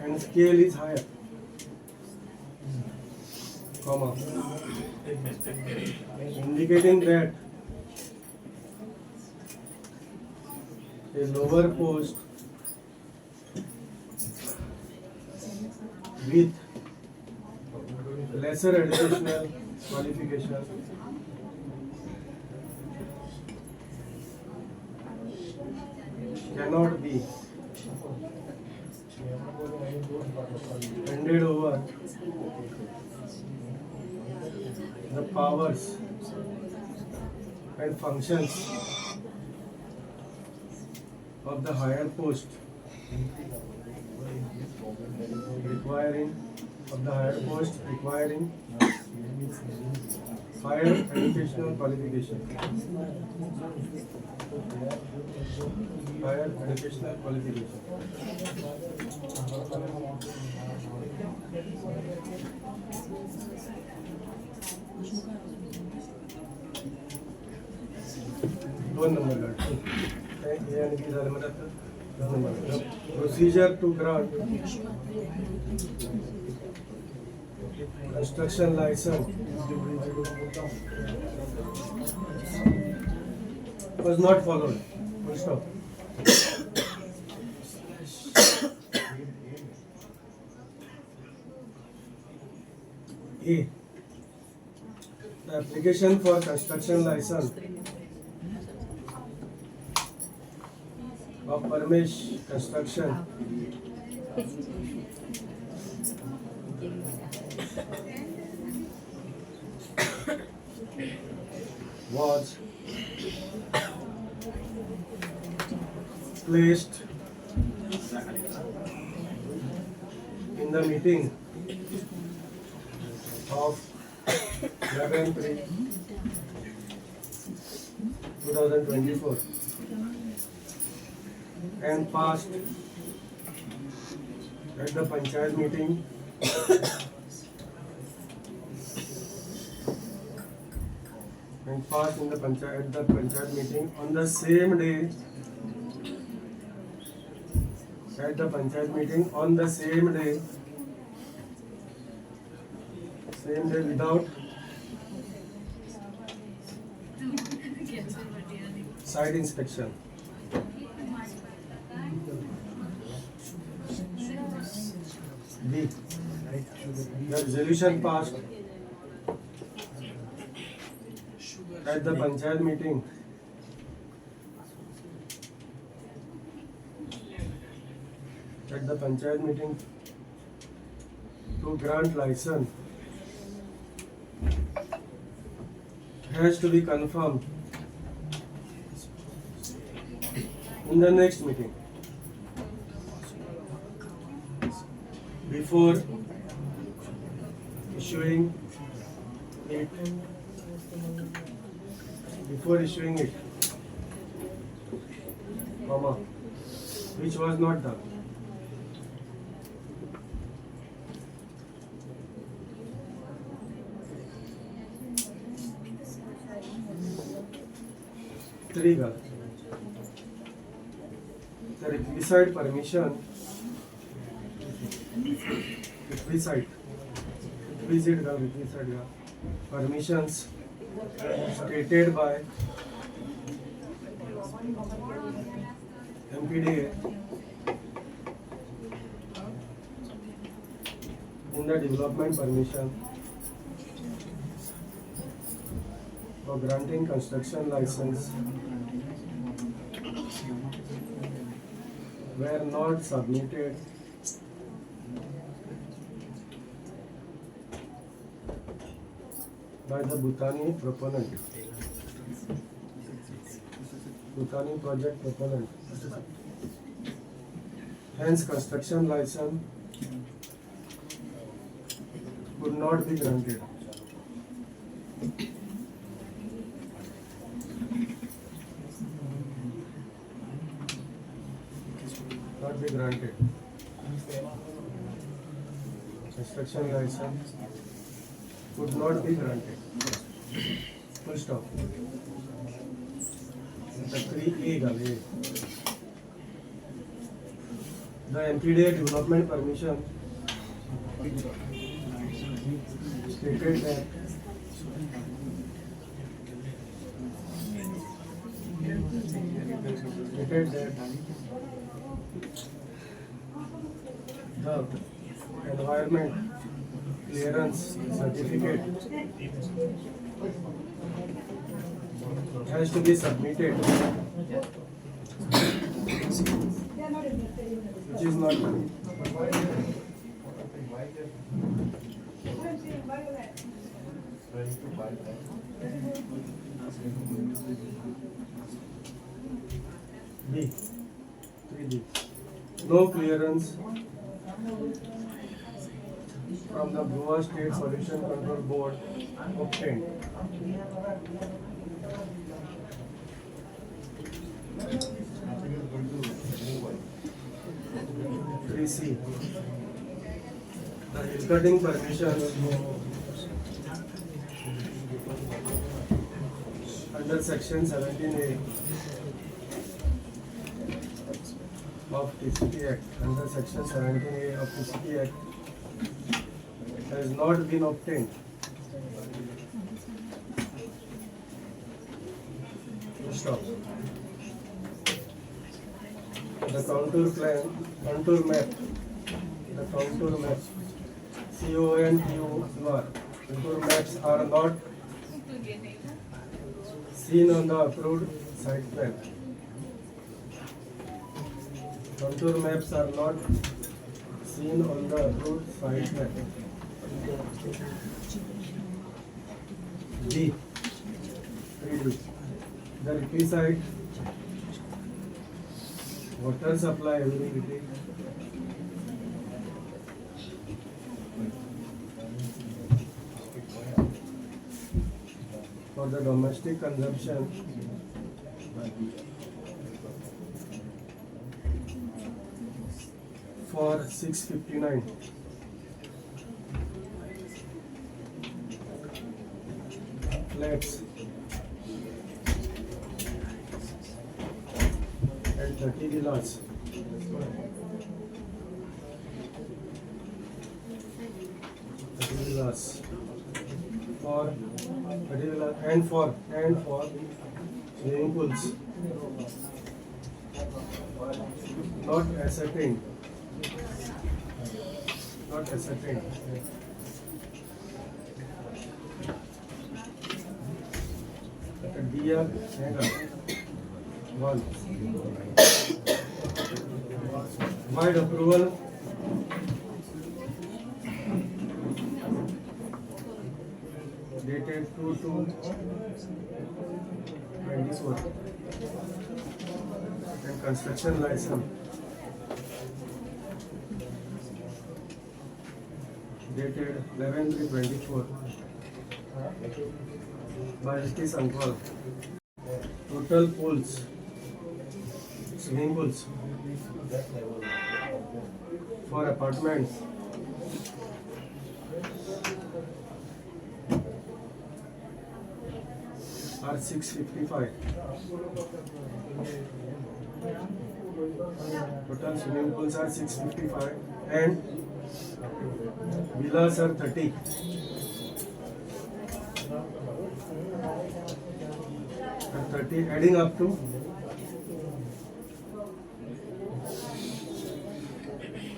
and scale is higher, indicating that a lower post with lesser educational qualification cannot be handed over the powers and functions of the higher post requiring higher educational qualification. दोन number procedure to grant construction license was not followed. Full stop. A. The application for construction license of Parmesh Construction was placed in the meeting of 11/3/2024 and passed at the Panchayat meeting in the Panchayat meeting on the same day without site inspection. B. The resolution passed at the Panchayat meeting to grant license has to be confirmed in the next meeting before issuing it, which was not done. Three, the requisite permission, permissions stated by MPDA in the development permission for granting construction license were not submitted by the Bhutani project proponent. Hence, construction license could not be granted. Construction license could not be granted. Full stop. The 3A gale. The MPDA development permission stated that the environment clearance certificate has to be submitted, which is not done. B. 3B. No clearance from the Goa State Pollution Control Board obtained. 3C. The hill-cutting permission under section 17A of TCP Act, has not been obtained. Stop. The contour map, contour maps are not seen on the approved site plan. Contour maps are not seen on the approved site plan. G. The requisite water supply availability for the domestic consumption for 659 flats and 30 villas. 30 villas for 30 villas and for swimming pools not ascertained. Dear one. Wide approval dated 2/2/24 and construction license dated 11/3/24 by Sancoale. Total pools, swimming pools for apartments are 655. Total swimming pools are 655 and villas are 30. And 30 adding up to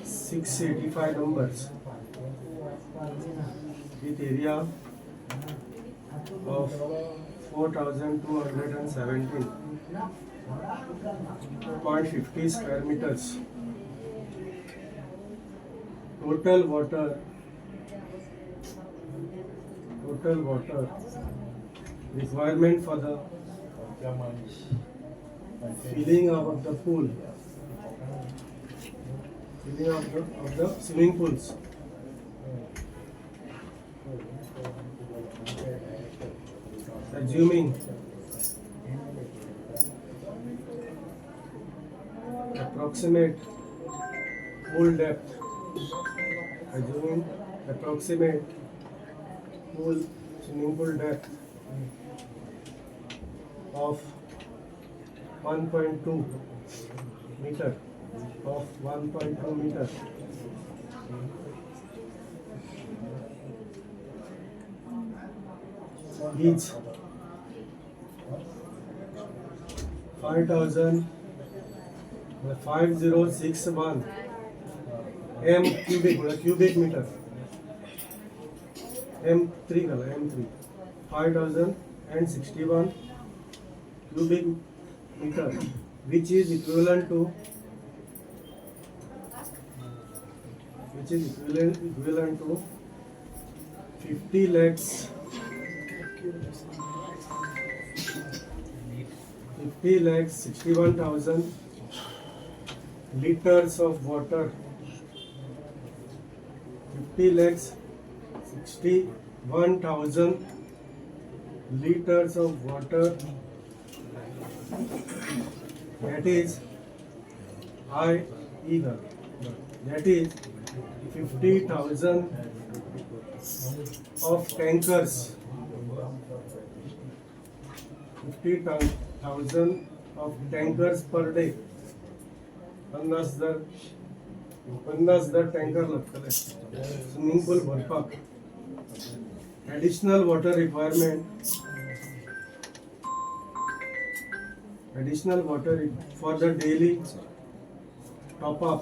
685 numbers with area of 4,217.50 square meters. Total water requirement for the filling of the pool, of the swimming pools. Assuming approximate pool depth, swimming pool depth of 1.2 meter, each 5061 cubic meter, M3 5061 cubic meter, which is equivalent to 50 lakhs 61,000 liters of water. 50 lakhs 61,000 liters of water. That is that is 50,000 of tankers. 50,000 of tankers per day. अंदाज जर 50,000 tanker लागतले swimming pool भरपाक. Additional water for the daily top up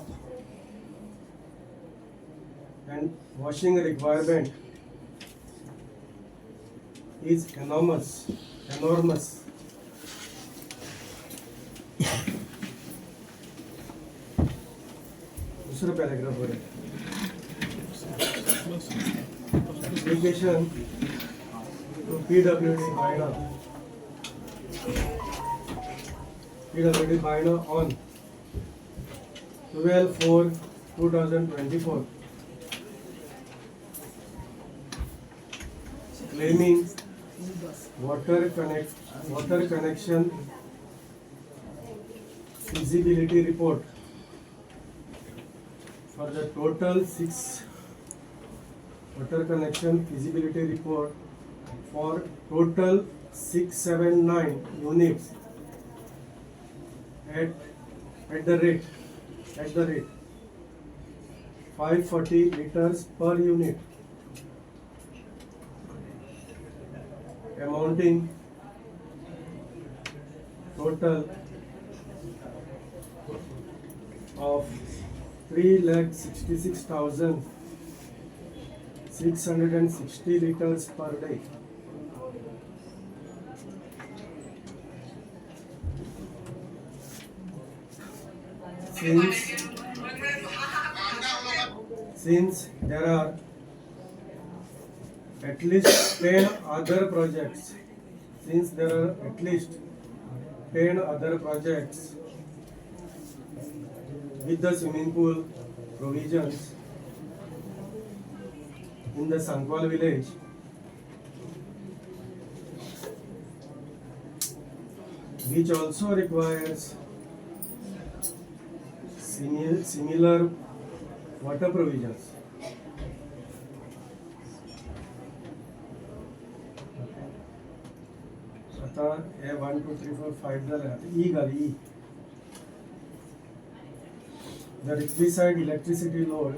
and washing requirement is enormous. दूसरा paragraph है. Application to PWD Bina on 12/4/2024 claiming water connection feasibility report for the total 6 water connection feasibility report for total 679 units at the rate 540 liters per unit, amounting total of 3,66,660 liters per day. Since there are at least 10 other projects with the swimming pool provisions in the Sancoale village, which also requires similar water provisions. आता हे 1 2 3 4 5 झाले. आता ई घाली. The requisite electricity load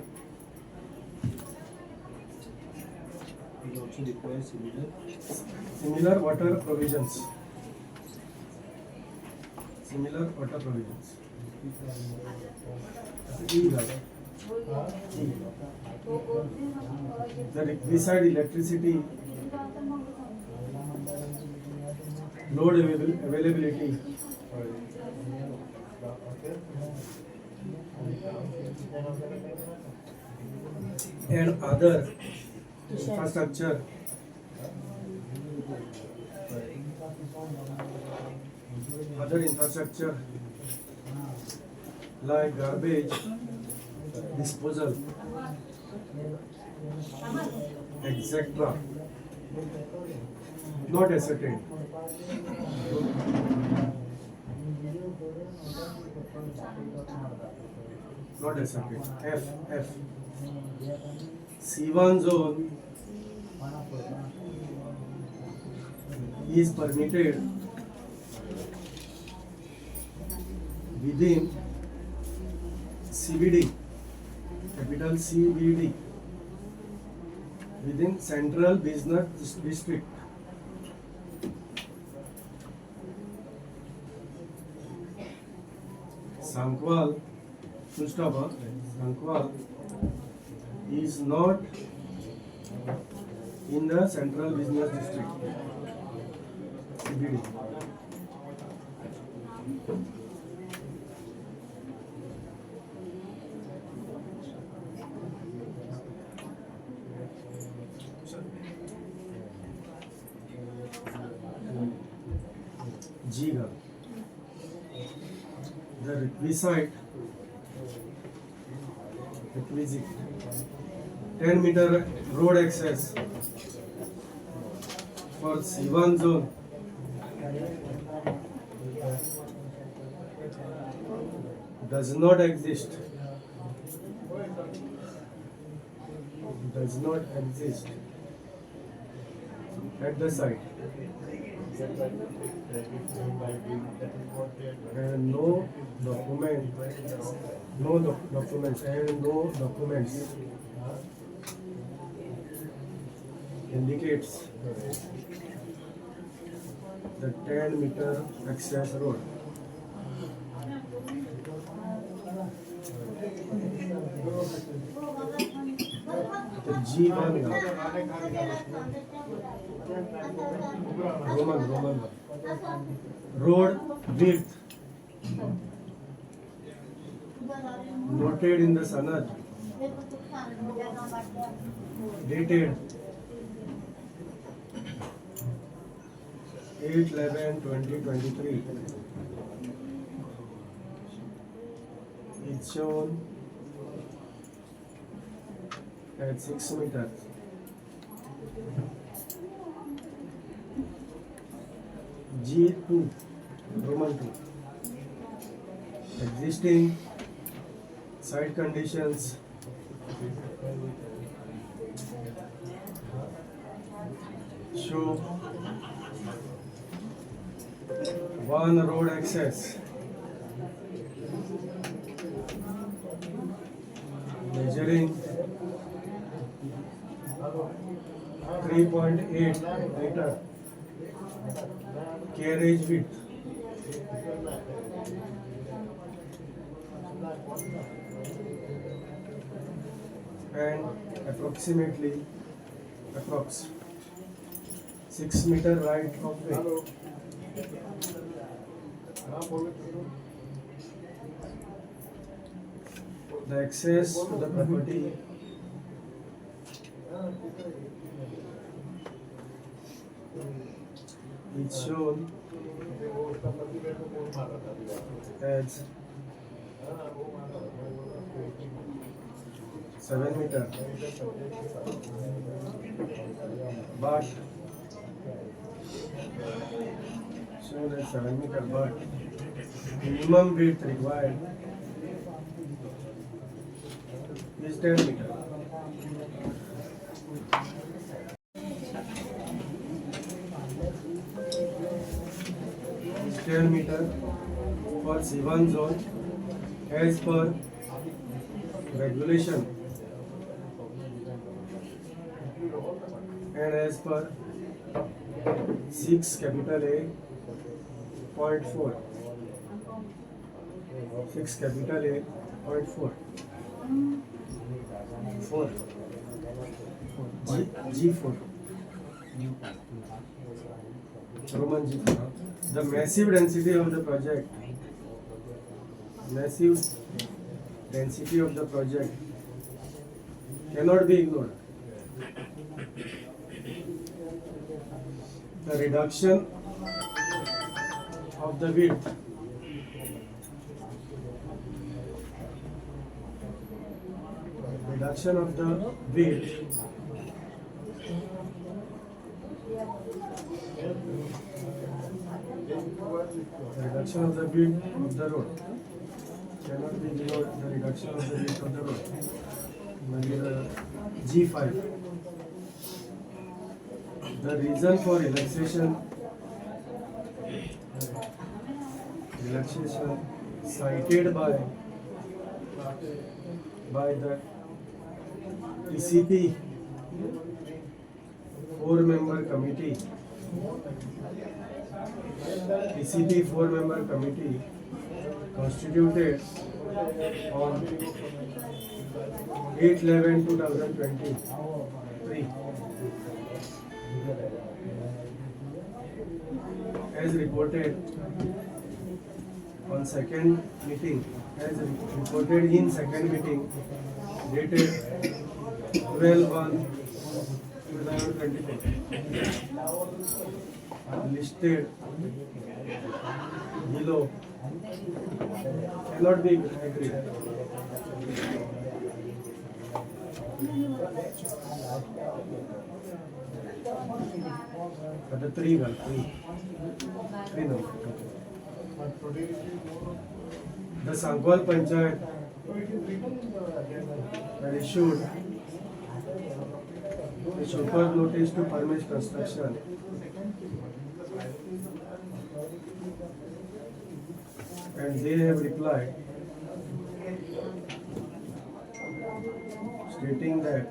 It also requires similar water provisions. The requisite electricity load availability and other infrastructure like garbage disposal, etc. Not ascertained. F. C1 zone is permitted within CBD, capital CBD, within Central Business District. Sancoale, Sancoale is not in the Central Business District, CBD. G. The requisite 10-meter road access for C1 zone does not exist at the site. and no documents indicates the 10-meter access road. The G1 Roman road width noted in the Sanad dated 8/11/2023 is shown at 6 meters. G2 Roman 2 existing site conditions show one road access measuring 3.8 meter carriage width and approx 6 meter right of way. The access to the property is shown as 7 meter, but shown as 7 meter, but minimum width required is 10 meter. Is 10 meter for C1 zone as per regulation and as per 6 capital A point 4. 6 capital A point 4. 4. G4. Roman G4. The massive density of the project. Cannot be ignored. The reduction of the width reduction of the width of the road cannot be ignored. The reduction of the width of the road. G5. The reason for relaxation cited by the TCP 4-member committee. TCP 4-member committee constituted on 8/11/2023 as reported in second meeting dated 12/1/2024 listed below cannot be agreed. The three number. The Sancoale Panchayat had issued a super notice to permit construction and they have replied stating that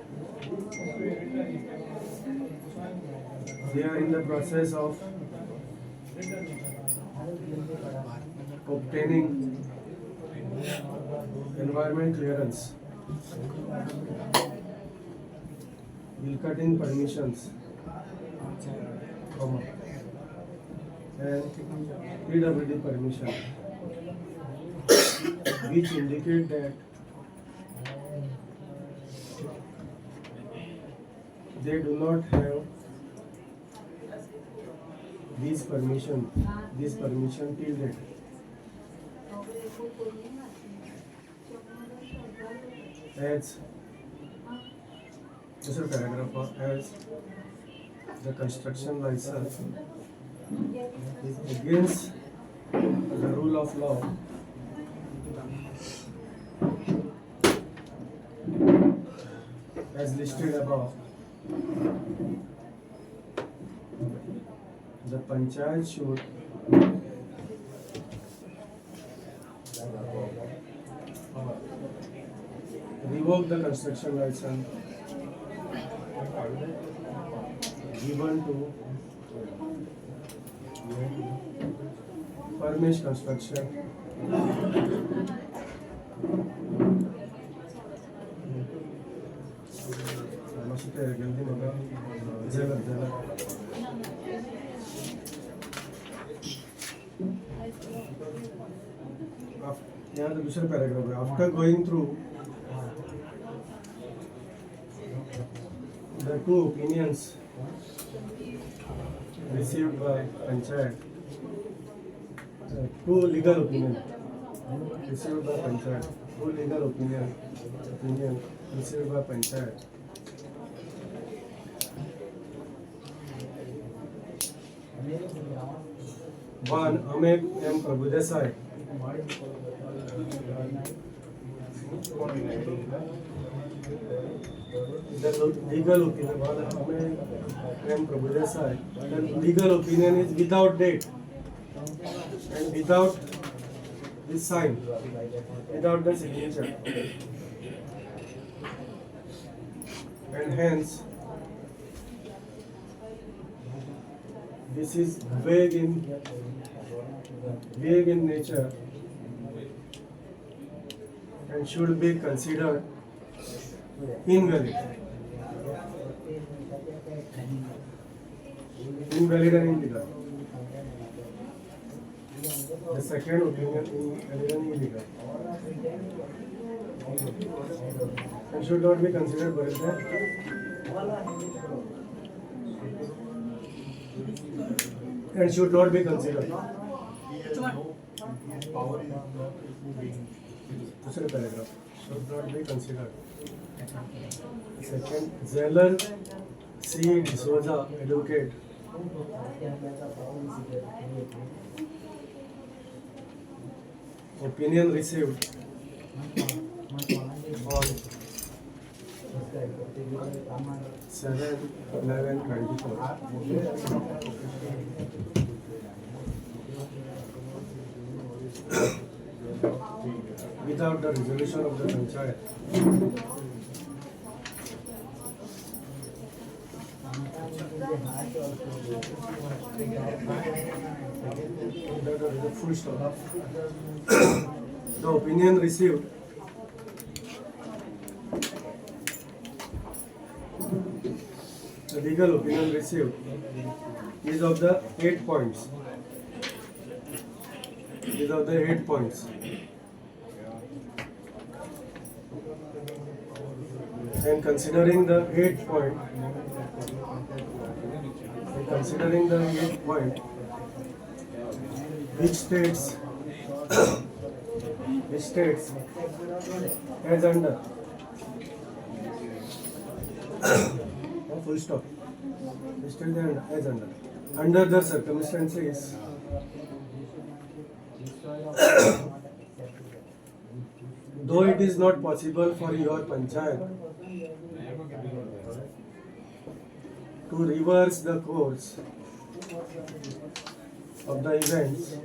they are in the process of obtaining environment clearance, bill cutting permissions, and PWD permission, which indicate that they do not have these permission till date. As this is paragraph as the construction license is against the rule of law as listed above. The Panchayat should revoke the construction license given to Parmesh Construction यहाँ तो दूसरा paragraph है. After going through the two opinions received by Panchayat, two legal opinions received by Panchayat, two legal opinion received by Panchayat. One, Amit M. Prabhudesai. The legal opinion, Amit M. Prabhudesai. The legal opinion is without date and without the sign, without the signature, and hence this is vague in nature and should be considered invalid and illegal. The second opinion invalid and illegal and should not be considered by the and should not be considered. Second paragraph should not be considered. Second, Zeller C. D'Souza, advocate. Opinion received on 7/11/24. Without the resolution of the Panchayat. Full stop. The opinion received the legal opinion received is of the 8 points. Is of the 8 points. And considering the 8 point, which states as under full stop. Which states as under the circumstances though it is not possible for your Panchayat to reverse the course of the events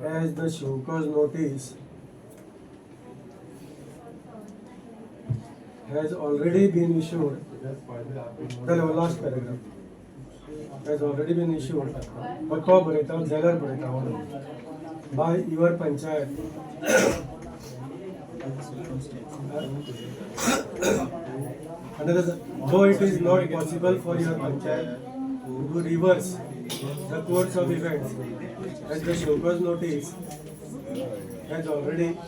as the show cause notice has already been issued, the last paragraph, has already been issued, but by your Panchayat. Though it is not possible for your Panchayat to reverse the course of events, as the show cause notice has already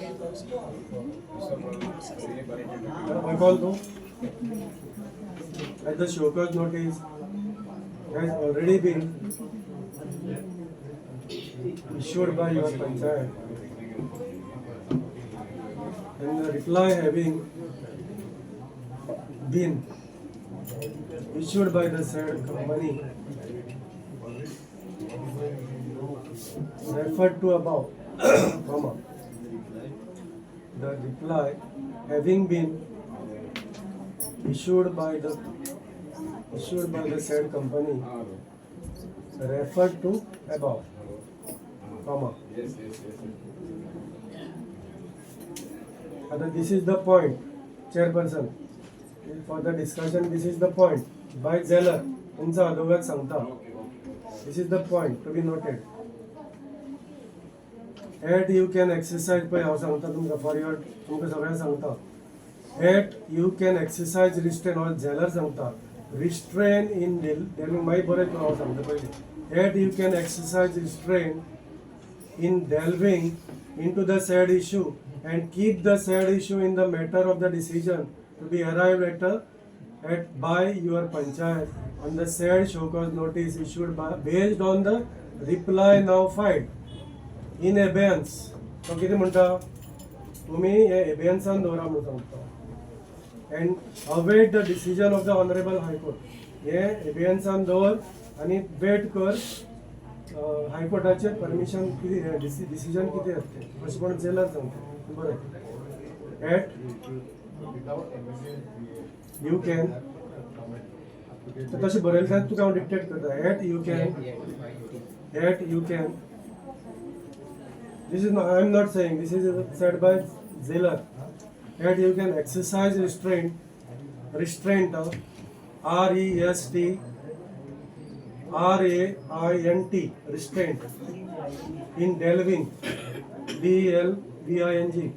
as the show cause notice has already been issued by your Panchayat, and the reply having been issued by the said company referred to above, comma, the reply having been issued by the said company referred to above, comma. This is the point, chairperson. For the discussion, this is the point. By Zeller, तुमचा अधोगत सांगता. This is the point to be noted. At you can exercise पळय हांव सांगता तुमकां for your तुमकां सगळ्यांक सांगता. At you can exercise restraint or Zeller सांगता. Restrain in delving मागीर बरें करून हांव सांगता पयलीं. At you can exercise restraint in delving into the said issue and keep the said issue in the matter of the decision to be arrived at by your Panchayat on the said show cause notice issued by, based on the reply now filed in abeyance. तो कितें म्हणटा तुमी हे एबेन्सान दवरा म्हणून सांगता and await the decision of the honorable high court. हे एबेन्सान दवर आनी wait कर हायकोर्टाचे परमिशन कितें डिसिजन कितें असते अशें कोण जेलर सांगता बरें. एट यू कॅन तशें बरयलें जाल्यार तुका हांव डिक्टेट करता. At you can this is not, I am not saying, this is said by Zeller. That you can exercise restraint R-E-S-T R-A-I-N-T, restraint, in delving, D-E-L-V-I-N-G,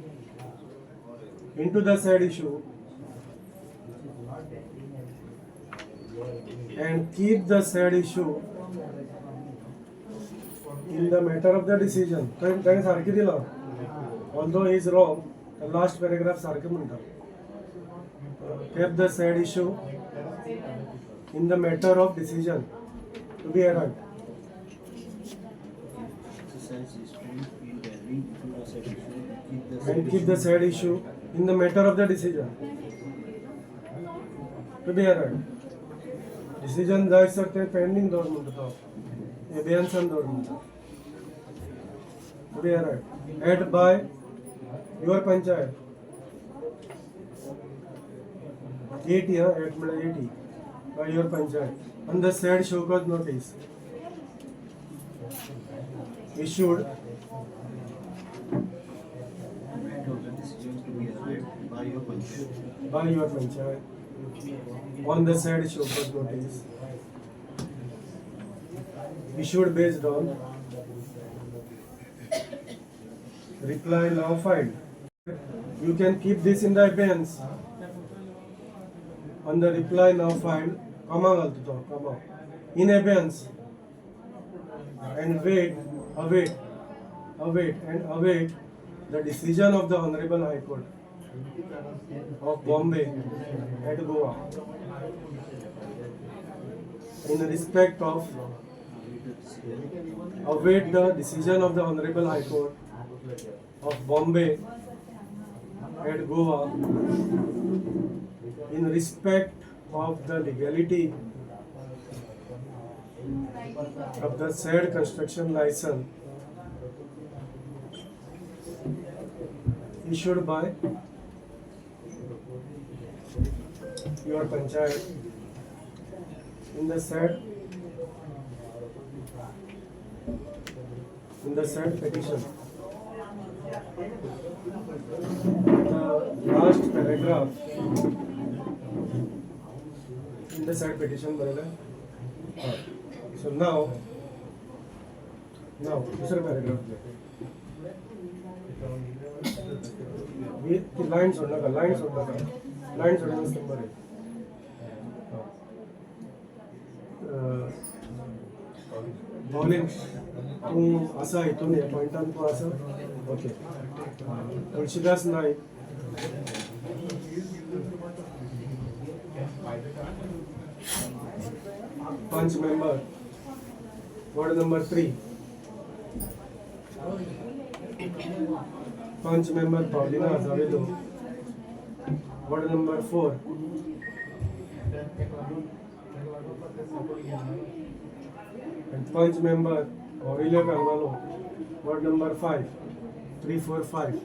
into the said issue and keep the said issue in the matter of the decision. त्याने सारखी दिला. Although he is wrong, the last paragraph सारखं म्हणतात. Keep the said issue in the matter of decision to be arrived. And keep the said issue in the matter of the decision to be arrived. Decision जायसर ते pending दवर म्हणतात. एबेन्सान दवर म्हणतात. To be arrived at by your Panchayat. 80 at 80 by your Panchayat on the said show cause notice issued by your Panchayat on the said show cause notice issued based on reply now filed. You can keep this in the abeyance on the reply now filed, comma, in abeyance, and await the decision of the Honorable High Court of Bombay at Goa in respect of await the decision of the Honorable High Court of Bombay at Goa in respect of the legality of the said construction license issued by your Panchayat in the said the said petition, the last paragraph in the said petition, so now दूसरा paragraph ये line छोड़ने का line छोड़ने का number है bowling तू असा इथून या पॉइंटान तू असं okay Tulshidas Naik panch member ward number 3 panch member Paulina Azavedo ward number 4 and punch member Aurelio Carvalho, ward number 5, 345.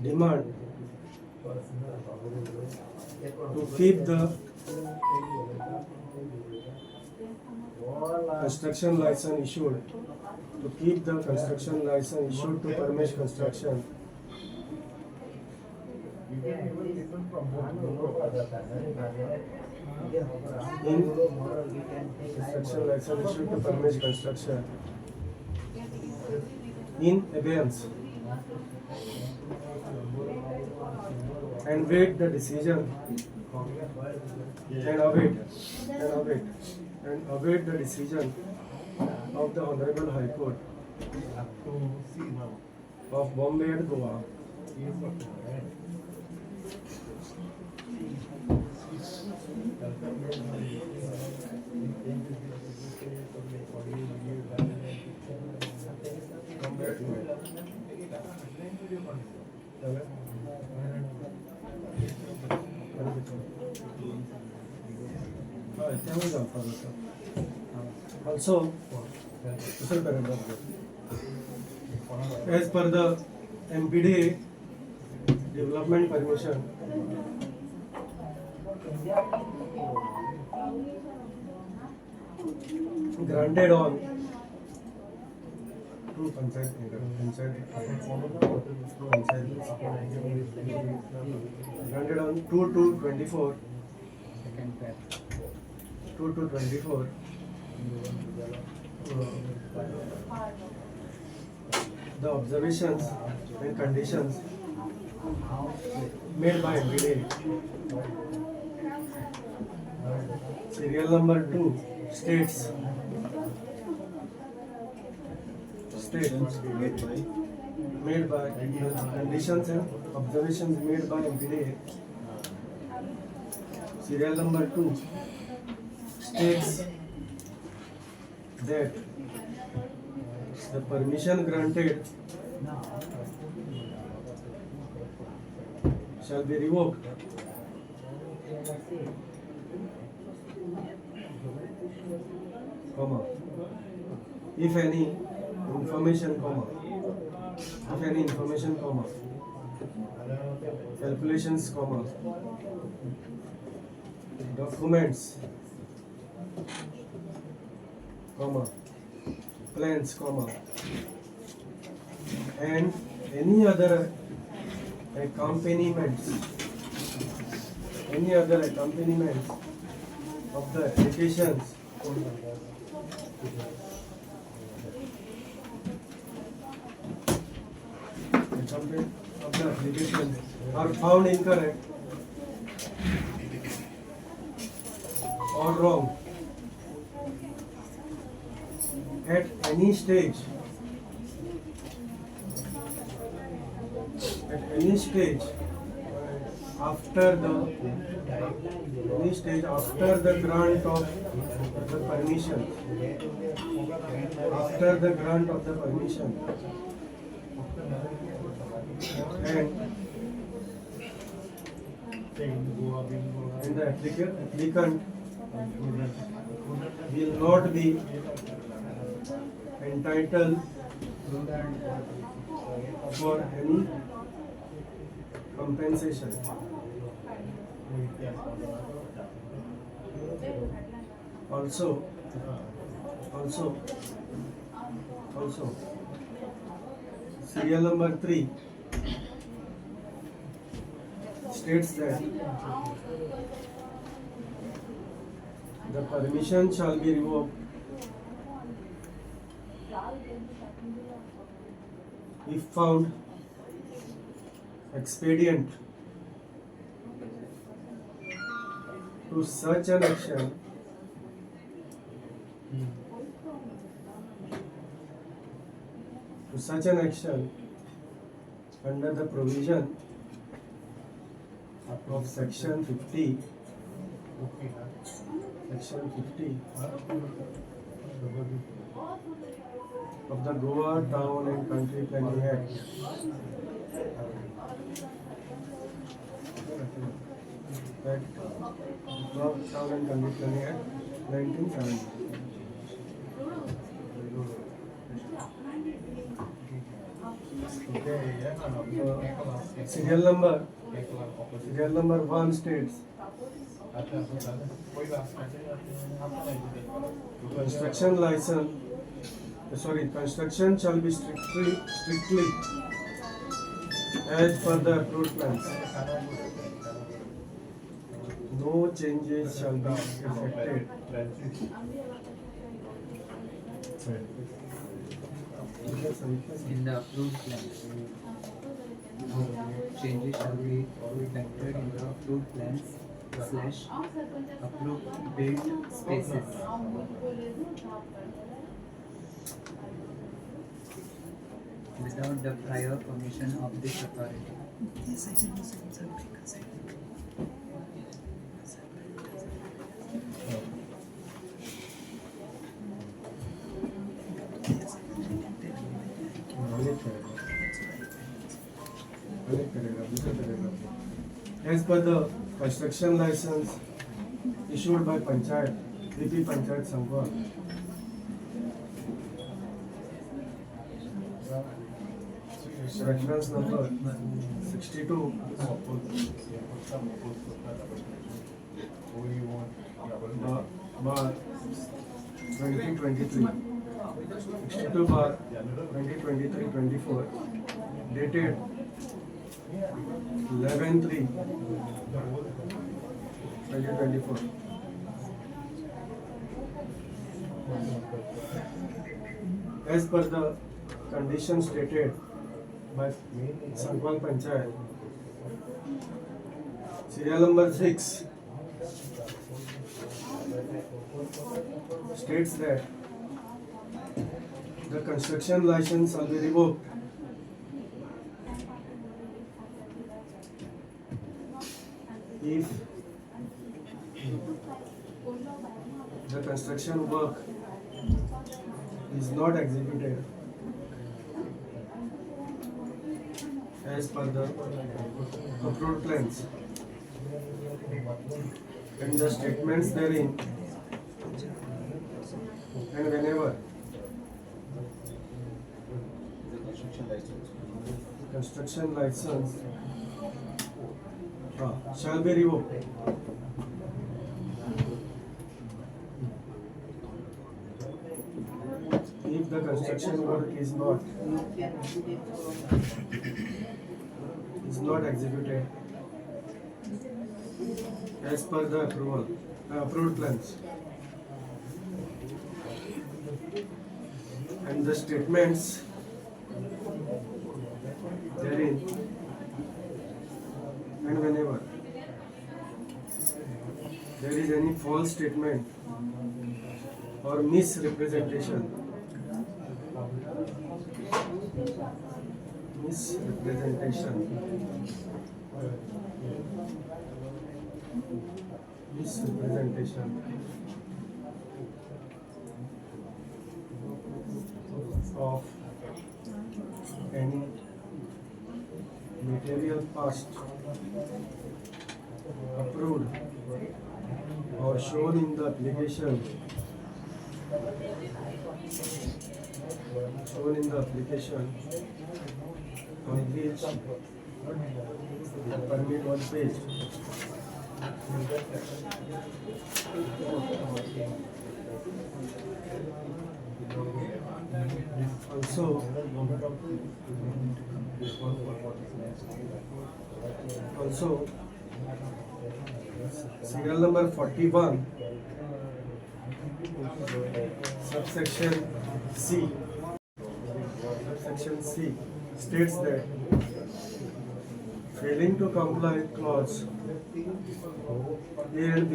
Demand to keep the construction license issued, to keep the construction license issued to Parmesh Construction construction license issued to Parmesh Construction in abeyance and wait the decision and await the decision of the Honorable High Court of Bombay and Goa. Also, as per the MPDA development permission, granted on to Panchayat, granted on 2/24, 2/24. The observations and conditions made by MPDA. Serial number 2 states made by conditions and observations made by MPDA. Serial number 2 states that the permission granted shall be revoked comma if any information comma calculations comma documents comma plans comma and any other accompaniments of the applications are found incorrect or wrong at any stage after the grant of the permission, and the applicant will not be entitled for any compensation. Also, serial number 3 states that the permission shall be revoked if found expedient to such an action under the provision of section 50 of the Goa Town and Country Planning Act. Goa Town and Country Planning Act 1970. Serial number 1 states construction shall be strictly as per the approved plans. No changes shall be effected. In the approved plans. Changes shall be effected in the approved plans / approved built spaces. Without the prior permission of this authority. As per the construction license issued by Panchayat, BP Panchayat Sancoale, reference number 62 bar 2023 62 bar 2023-24 dated 11/3/2024. As per the conditions stated by Sancoale Panchayat, serial number 6 states that the construction license shall be revoked if the construction work is not executed as per the approved plans and the statements therein, and whenever construction license shall be revoked if the construction work is not executed as per the approved plans, and the statements therein, and whenever there is any false statement or misrepresentation of any material past approved or shown in the application shown in the application on which the permit was based. Also, serial number 41, subsection C. Subsection C states that failing to comply with clause A and B,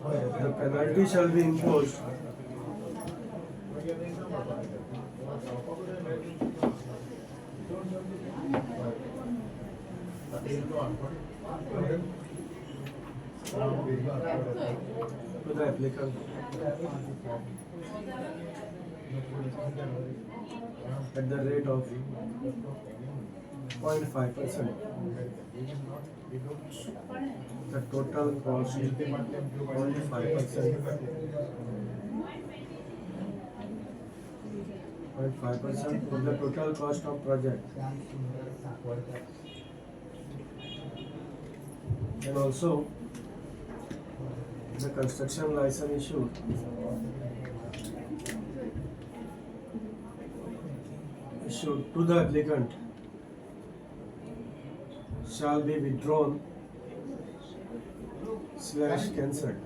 the penalty shall be imposed to the applicant at the rate of 0.5%. The total cost is only 5%. 0.5% of the total cost of project. And also the construction license issued to the applicant shall be withdrawn / cancelled.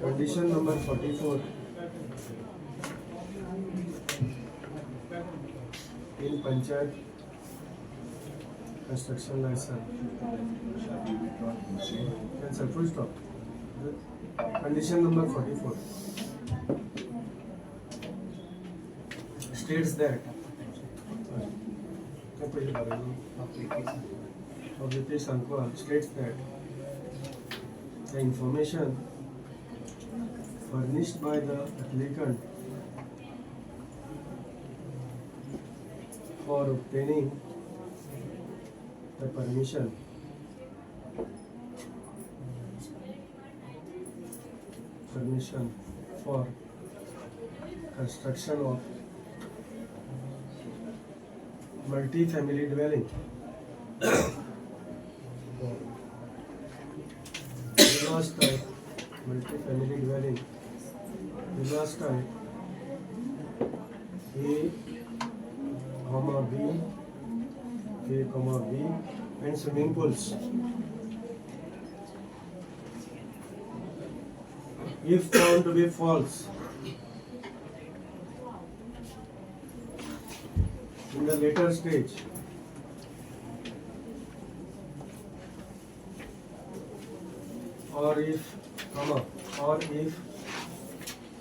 Condition number 44 in Panchayat construction license. Cancel, full stop. Condition number 44 states that Objections Sancoale states that the information furnished by the applicant for obtaining the permission for construction of multi-family dwelling villas type multi-family dwelling villas type A, B, and swimming pools. If found to be false in the later stage, or if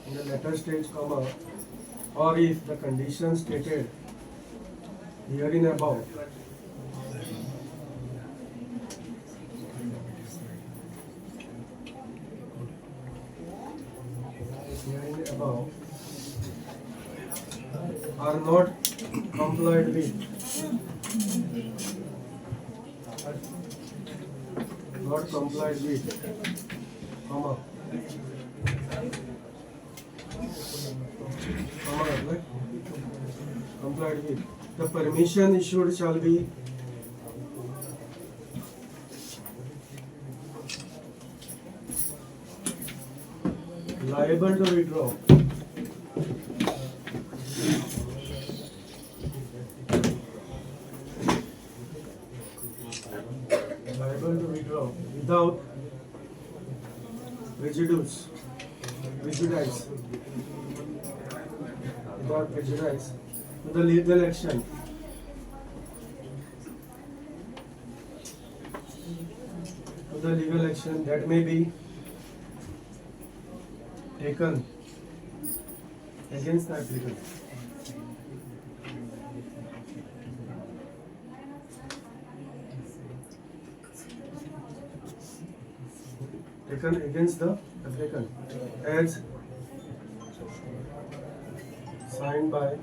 in the later stage, or if the condition stated herein above are not complied with, complied with, the permission issued shall be liable to withdraw without prejudice to the legal action that may be taken against the applicant. As signed by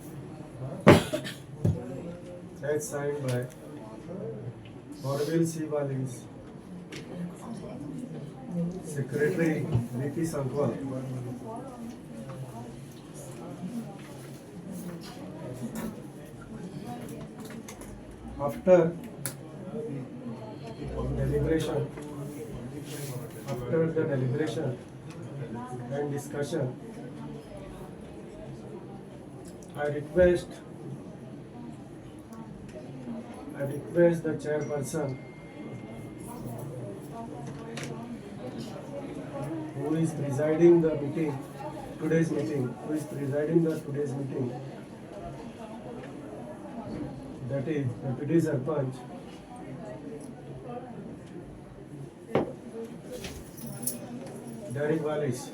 Orville C. Walis, Secretary VP Sancoale. After the deliberation and discussion, I request the chairperson who is presiding today's meeting, that is Deputy Sarpanch, Derek Wallace,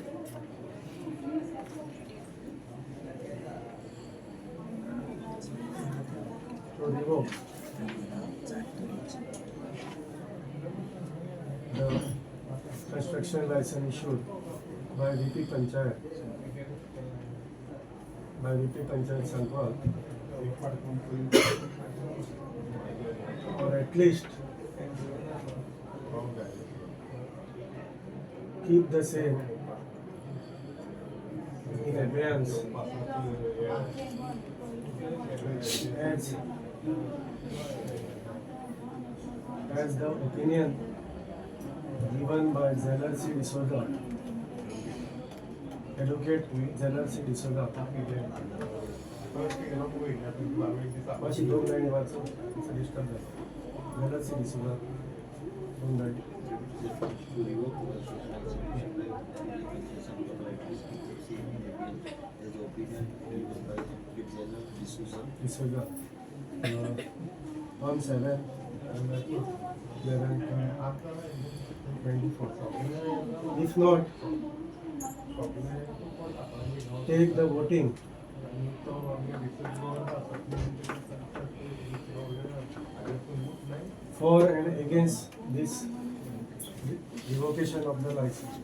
to revoke the construction license issued by VP Panchayat Sancoale, or at least keep the same in advance as the opinion given by Zeller C. D'Souza, Advocate Zeller C. D'Souza. Pashi 2 line वाचो suggest करता Zeller C. D'Souza 2 line. To revoke the as the opinion given by D'Souza on 7/11/24. If not, take the voting for and against this revocation of the license.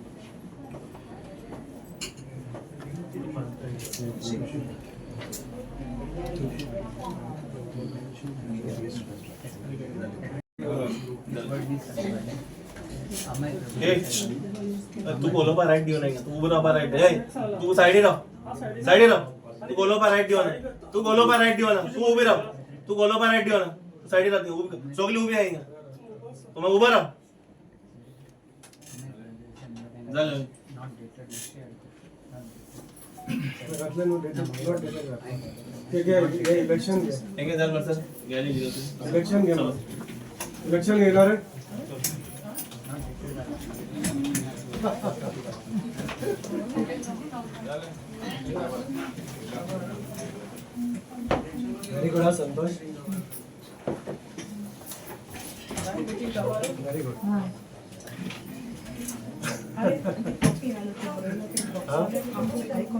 तू बोलो पर right दियो नहीं तू बोलो पर राइट है तू साइड ही रहो तू बोलो पर राइट दियो ना तू बोलो पर राइट दियो ना तू उभी रहो तू बोलो पर राइट दियो ना साइड ही रहो सोगली उभी आहे तो मैं उभा रहो झालं इलेक्शन हेंगे झालं सर गॅली दिलो तू इलेक्शन घेणार आहे. Very good, Santosh. Very good.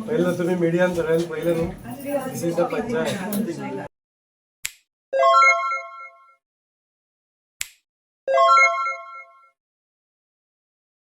पहिलं तुम्ही मीडियम करायला पहिलं दिस इज द पंचायत.